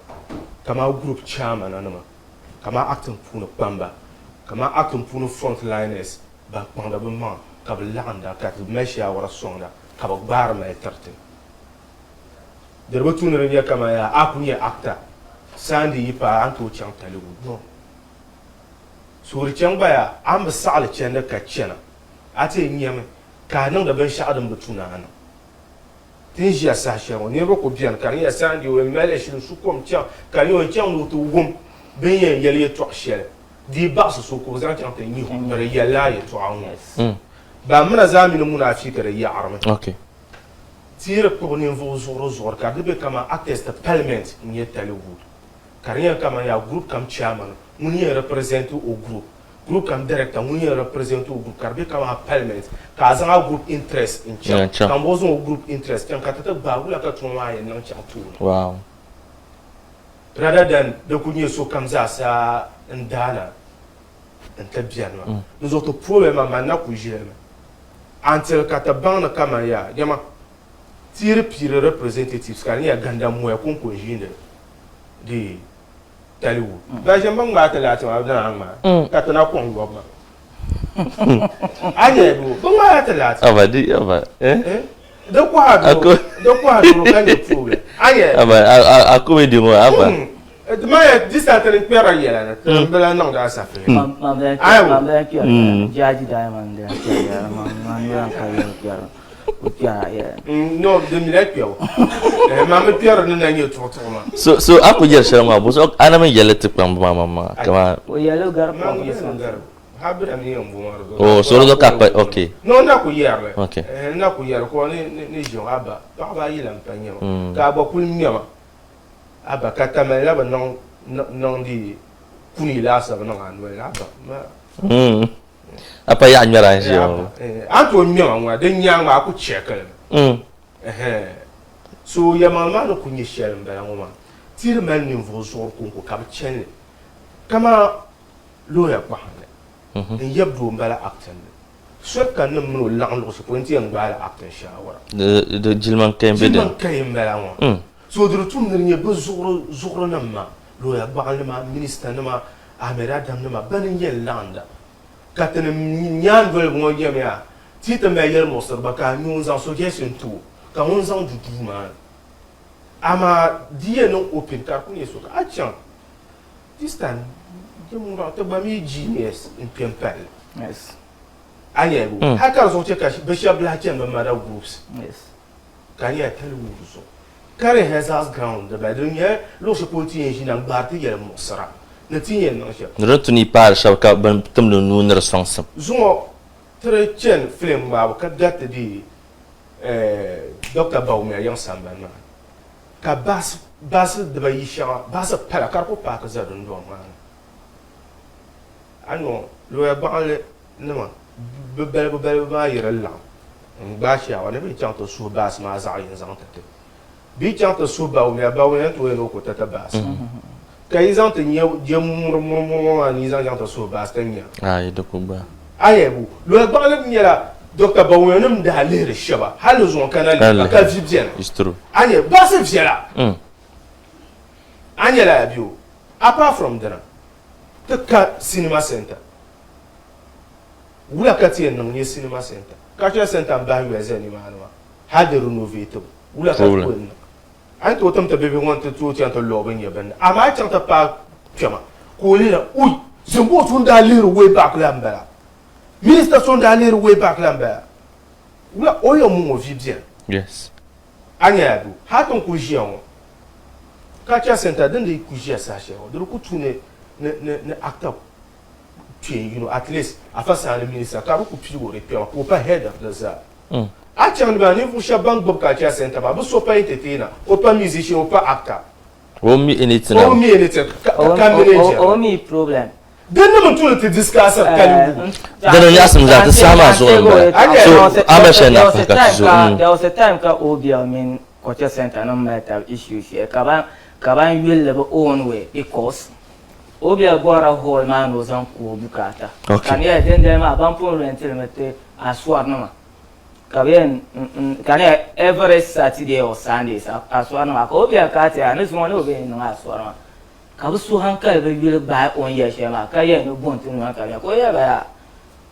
Speaker 3: kama group chairman anama kama acting puna pamba kama acting puna frontliners ba panda ba ma ka blanda ka meshi awara sonda ka ba bar ma etarte da tun ran ya kama ya akunye actor sandi yipa anto chan Hollywood no suri chan baya am ba sa'al chan da ka cina ate nyame ka nan da ban sha'adun batuna ana tin ji asa shawo ne ba ko biyan kan ya san di o mele shi su kom cha ka yo chan lu tu gum ben ye yele to shele di ba su ko zan kan tan yi bare yalla ya to an ba muna zamini munafika da ya arme
Speaker 1: okay
Speaker 3: tire ko ne vo zor ka de kama attest parliament ni Hollywood kariya kama ya group kam chairman mun ye represent o group kam director mun ye represent o group karbe kama parliament ka zanga group interest in cha kam bozo group interest kan ka tata ba wula ka tuma ye nan cha tu
Speaker 1: wow
Speaker 3: rather than de kunye so kam za sa ndana ntabianwa nous autres problème ma na ku jeme until ka ta ban kama ya yama tire pire representatives kan ya ganda mo ya kun ko jinde di Hollywood ba je mbang ba ta la ta na ma ka ta na ko ngo ma anye bu ba ta la ta
Speaker 1: abadi aba
Speaker 3: do ko ha do kan de problem anye
Speaker 1: aba akube di mo aba
Speaker 3: ma ya distance ni pera yela na tambela nang da sa fe
Speaker 2: ma ba ki jaji diamond ya ma ya ka ya
Speaker 3: no de milek yo ma me pierre na ngi to ma
Speaker 1: so aku jer sharama bo so ana me yele tip mama kama
Speaker 2: o yele gar pa
Speaker 3: habir am ni mbo maro
Speaker 1: oh so do ka okay
Speaker 3: no na ku yerle
Speaker 1: okay
Speaker 3: na ku yer ko ni jo aba ba yila mpanya ka ba kul nyama aba kata me la ba non di kuni la sa non anwe aba
Speaker 1: apa ya nyara jo
Speaker 3: anto nyama wa de nyama ku chekel so ya mama no kunye shelm ba ngoma tire man ni vo zo ko ka chen kama lo ya kwa en yabdo mbala acten so kan no no lang lo so ponti en bala acten shawara
Speaker 1: de jilman kembe de
Speaker 3: jilman kembe la ngoma so de tum ni be zoro na ma lo ya ba ma minister na ma amera dam na ma banin yen landa katene nyan vol ngo yemya tita me yer mo ser baka nyun zan so gestion tout ka on zan du tout ma ama die no open car ku yeso ka achan distan je mo ra to ba mi genius in pempel
Speaker 2: yes
Speaker 3: anya go haka so che ka be shabla chen ba mara groups
Speaker 2: yes
Speaker 3: kan ya telu so kare has ground da ba dunya lo se poti engineer ba ti yer mo sera na tinye no sha
Speaker 1: rotuni par shabka ban tumnu nun response
Speaker 3: zumo tre chen film ba ka gatte di docteur Baumia yang samba na ka bas de ba yisha bas pala kar ko pa ka za don do ma ano lo ya ba le nama bel ba yira la ba sha wa ne bi chang to su bas ma za yin zang ta bi chang to su Baumia to no ko ta bas ka yi zang ta nya je mo ni zang to su bas ta nya
Speaker 1: ai da ko ba
Speaker 3: ayebu lo ya ba le nya docteur Baumia nam da le shaba halu zo kana ka vi bien
Speaker 1: it's true
Speaker 3: anye bas fiela anye la bio apart from that the cinema center wula kati en ngi cinema center cultural center ba hu eze ni manwa hade renovated wula ka ko en an to tam ta bebe won to ti an to lo ben yeben ama chan ta pa chama ko le la uy zumbo tun da lir way back lambera minister son da lir way back lambera wula oyo mu vi bien
Speaker 1: yes
Speaker 3: anya du haton ko jion cultural center den de ku jia sa she o do ku tune ne actor you know at least afa sa le ministre ka ku pi wo repia ko pa head of the za a chan ba ni fu shaban bob cultural center ba so pa entertainer o pa musician o pa actor
Speaker 1: o mi anything
Speaker 3: o mi anything ka manager
Speaker 2: o mi problem
Speaker 3: den ne mun tun te discuss kan
Speaker 1: dan ya sun za ta sama so so amasha na ka so
Speaker 2: there was a time ka obi I mean cultural center no matter issues here kaban will the own way because obi agora hall man was on ko bukata kan ya den ma ban pon rental mate aswar no ma kaben kan ya every Saturday or Sunday aswar no ma ko obi akata ya nesu no obi no aswar ma ka bu su hankal be will ba on ya shema ka ya no bon tun ma ka ya ko ya ba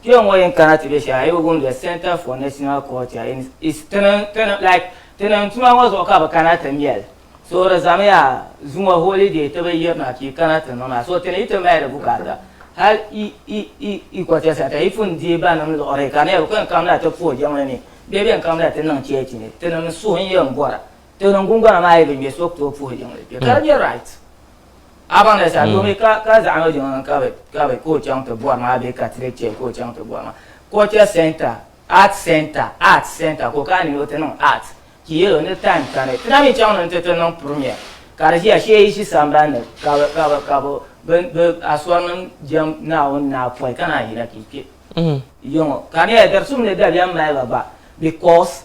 Speaker 2: kiyon wayen kanati be sha ayo gon the Center for National Culture is tenan tuma wazo ka ba kanata miel so da zamaya zuma holiday ta bayyana ki kanata nona so tana ita mai da bukata hal i kwata sa ta ifun je ba nan lo ore kana ko kan kamna ta fo jama ne be be kamna ta nan ce ne tenan so hin yan gora tenan gungona mai be me so to fo jama ne ka you right aban da sa to me ka zama jama ka be ko chang to bo ma be ka tre che ko chang to bo ma culture center art center ko kan ni o tenan art qui est le temps quand même mi chang nan tete nan premier car ya she shi samba ne ka ben aswan nan jam na on na foi kana ira ki yo kan ya der sum ne da ya mai ba because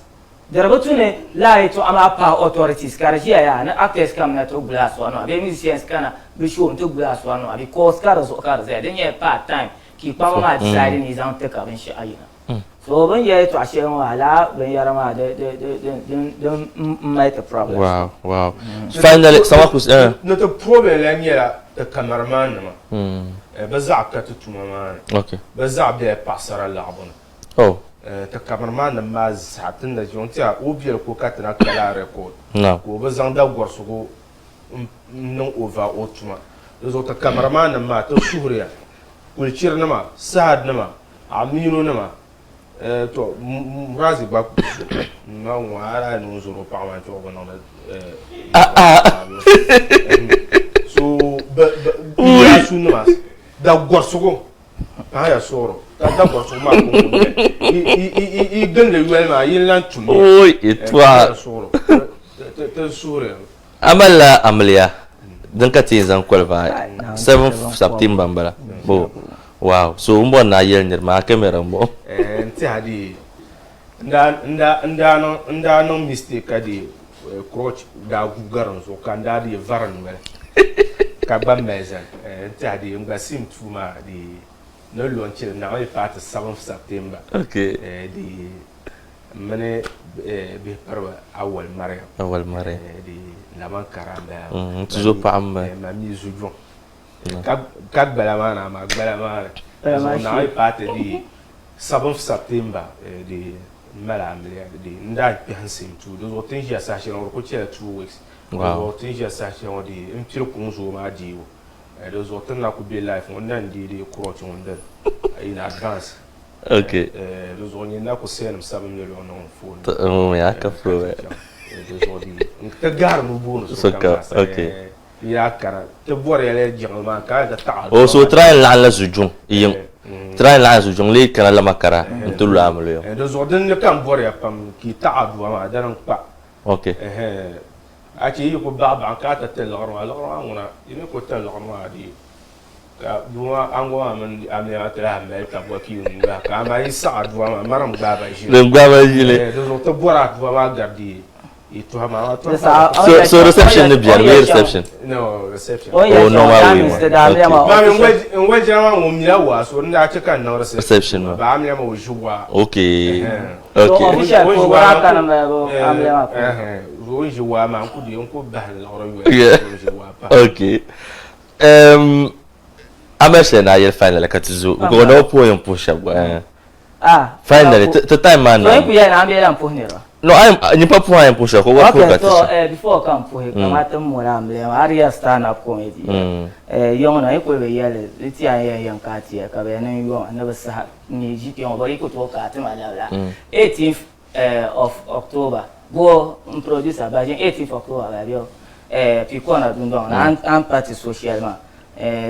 Speaker 2: der botune la to ama pa authorities car ya na actors kam na to glass one be musicians kana be show to glass one because car za den ya part time ki pa ma decide ni zan te ka ben shi ayina so when you to ashe wala when you are don't make a problem
Speaker 1: wow finally sama ku
Speaker 3: notre problème là ni la cameraman ma bazaa ka tutuma ma
Speaker 1: okay
Speaker 3: bazaa be pasara la abon
Speaker 1: oh
Speaker 3: ta cameraman ma satin da jonti a obiel ko katana kala record
Speaker 1: no
Speaker 3: ko bazan da gorso ko non over otuma zo ta cameraman ma ta shuhriya kulcir nama saad nama aminu nama to murazi ba ku na wara no zoro pa ma to bono so ya sunma da gorsugo ya soro da gorsugo ma ko i gande yuel ma yin lan tumi
Speaker 1: oi etwa
Speaker 3: soro te sore
Speaker 1: amala amliya dan ka tin zan kwalba 7 September bala bo wow so umbo na yel nirma camera mbo
Speaker 3: nti hadi nda no mistake kadi coach da gugaran so kan da di varan mele ka ba mezan nti hadi nga sim tuma di no launch na we part 7 September
Speaker 1: okay
Speaker 3: di mane bi parwa awal mare di laman karamba
Speaker 1: tuzo pa amma
Speaker 3: ma mi zujon kag bala mana ma bala mana na we part di 7 September di mala amlia di nda piansim tu do tin já sache no ko che 2 weeks do tin já sache on di impiro kunzo ma di wo do zo tin na ku be life on nan di ko to on in advance
Speaker 1: okay
Speaker 3: do zo ni na ko sen 7 million on phone
Speaker 1: ya ka pro
Speaker 3: do zo di ta gar no bonus
Speaker 1: so okay
Speaker 3: ya kara te bore le jama ka da ta
Speaker 1: o so try la la sujun yin try la zu jongle kana la makara ntulu amlo yo
Speaker 3: do zo den kan bor ya pam ki ta'adu ma dan pa
Speaker 1: okay
Speaker 3: aci yi ko ba ka ta tel lorma ngona ime ko tel lorma di ka duma ango amen amya tra me ka bo ki nga ka ma isa du ma maram ba ji
Speaker 1: le gba jile
Speaker 3: do zo to bora du ma gardi e to ma to
Speaker 1: so reception ne bien reception
Speaker 3: no reception
Speaker 1: oh no ma we
Speaker 3: ma ngwe jama mo mi awa so nda cheka na
Speaker 1: reception
Speaker 3: ba amya ma ojua
Speaker 1: okay
Speaker 2: okay official ko bora kana ma amya ma
Speaker 3: ojua ma ku di ko ba la oro
Speaker 1: okay ameshe na yel final katizo uko no po yon pusha bwa finally to time man
Speaker 2: no ku ya na amya la mponero
Speaker 1: no ni pa po yon pusha ko wa ko
Speaker 2: okay so before come po kama tamo la amle area stand up comedy yon na ko be yele ti ya yan ka ti ka be na yo na ba sa ni ji ti on ba ko to ka ti ma la 18th of October go producer ba 18th October ba yo puis na dundon en partie socialement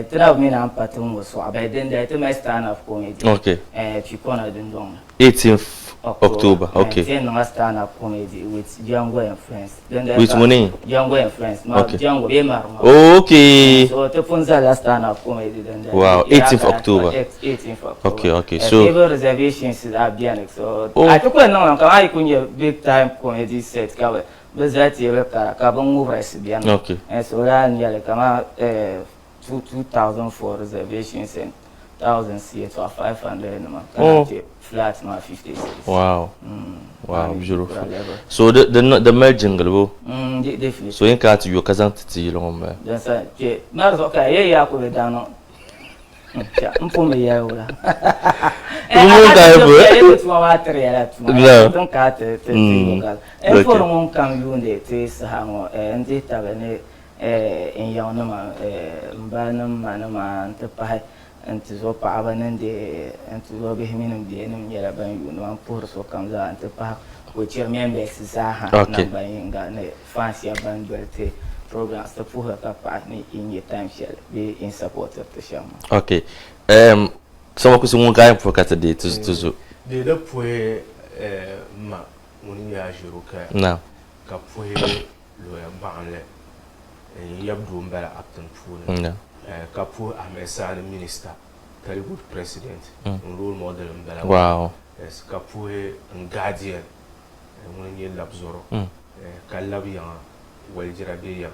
Speaker 2: tra mi na partie mo so ba den da te ma stand up comedy
Speaker 1: okay
Speaker 2: puis na dundon
Speaker 1: 18th October okay
Speaker 2: then na stand up comedy with Django and friends
Speaker 1: with money
Speaker 2: Django and friends ma Django be mar
Speaker 1: okay
Speaker 2: so te funza la stand up comedy then
Speaker 1: wow 18th October
Speaker 2: 18th October
Speaker 1: okay so
Speaker 2: reservations are bien so I took no kan ai kunye big time comedy set ka we bezati le kara ka bon ouvrir bien
Speaker 1: okay
Speaker 2: so la nyale kama 2000 for reservations and 1000 CA to 500 no flat no 50
Speaker 1: wow wow beautiful so the merging go
Speaker 2: definitely
Speaker 1: so in ka to you kazan titi lo mba
Speaker 2: that's it marzo ka ye ya ko dano ya mpume ya ula
Speaker 1: Tumu ka ebo
Speaker 2: tu wa tere tu don ka te local for mon kam yunde te sahango ndi tabene in yawna ma mbanam manama anta pa anti zo pa abanande anti zo be himinum de nem yela ban yunu an por so kam za anta pa ko chirmembe sa na ban inga ne fancy ban dolte program sta pour ka pa ni in your time shell be in support of the shama
Speaker 1: okay sama ku sun ga pour ka de tuzu
Speaker 3: de le pour ma moni ya jiro ka
Speaker 1: na
Speaker 3: ka pour lo ya banle yabdu mbala aptan pour
Speaker 1: na
Speaker 3: ka pour Ahmed minister Hollywood president un role model mbala
Speaker 1: wow
Speaker 3: es ka pour un guardian moni labzoro ka labiya waljira be ya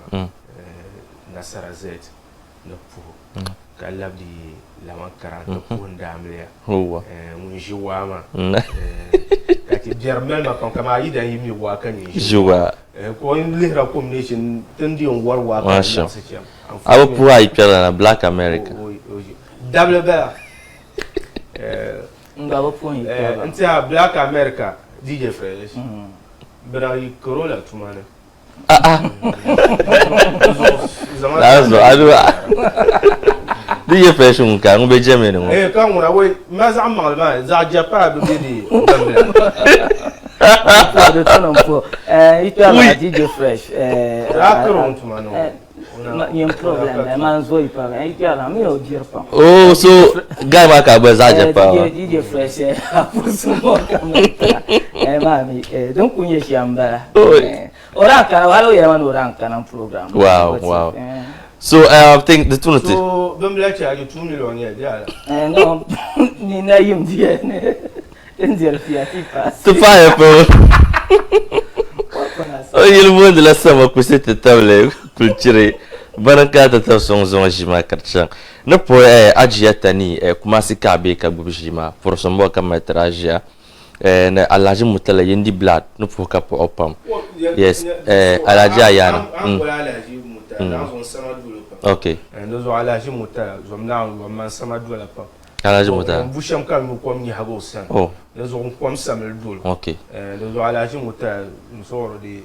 Speaker 3: nasara zet no pour ka labdi la mankara to pour ndamle
Speaker 1: huwa
Speaker 3: mun jiwama ka ti jermel ma kon kama yida yimi wa kan yi
Speaker 1: jiwa
Speaker 3: ko in lihra combination tendi on war wa kan yi
Speaker 1: awo pour ay pela na Black America
Speaker 3: double bella
Speaker 2: ngabo point
Speaker 3: ntia Black America DJ Fresh bra yi Corolla tumane
Speaker 1: Lazo adu DJ Fresh unka ngbe jeme no
Speaker 3: kan wona we ma za mal ma za japa be di
Speaker 2: de tono po ita DJ Fresh
Speaker 3: akron tumano
Speaker 2: yem problem ma zo ipa ita la mi o dirpa
Speaker 1: oh so guy ma ka ba za japa
Speaker 2: DJ Fresh pour sumo kamera mami donc kunye shamba ora kana walo yema no ranka na program
Speaker 1: wow so I think the tunity
Speaker 3: so bem la cha 2 million ya
Speaker 2: no ni na yim die ne enzer fiati pass
Speaker 1: tu fai po il mondo la sama ku sete table culture barakata ta son jima karcha na po ajiya tani kuma sika be ka bujima pour son bo ka metraja na alaji mutala yendi blood no po ka po opam yes alaji ayana okay
Speaker 3: ndozo alaji mutala zomna man sama dola pa
Speaker 1: alaji mutala
Speaker 3: busham kan ko mi hago san ndozo ko samel dol
Speaker 1: okay
Speaker 3: ndozo alaji mutala msoro di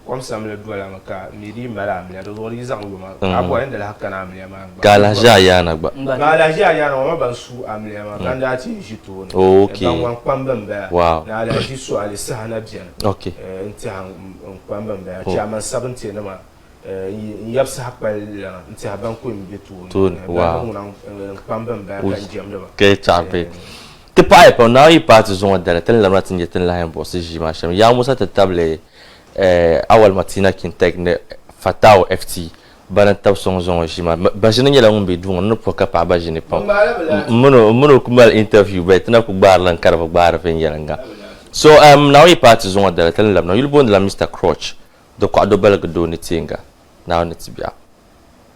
Speaker 3: kom samle dola maka midi mala amle do wori zangu ma abo ende la hakana amle ma
Speaker 1: galaja yana gba
Speaker 3: galaja yana ma ban su amle ma kan da ci jito
Speaker 1: no okay
Speaker 3: ban wan kwamban ba
Speaker 1: wow
Speaker 3: na ala ji su ali sahana biyan
Speaker 1: okay
Speaker 3: nti han kwamban ba ci ama 70 na ma yabsa hakpal nti haban ko mi betu
Speaker 1: wow
Speaker 3: pambam ba kan jam da ba
Speaker 1: ke chape te pai pa na yi pa tu zon da tel la matin yetel la hen bo si jima sham ya musa ta table awal matina kin tekne fatao ft bana taw son zon jima ba jina nyala ngum be du no po ka pa ba jine pa mono kumal interview ba tana ku bar lan karba bar fen yalanga so now yi pa tu zon da tel la no yul bon la Mr. Croch do ko do bel do ni tinga now ni tibia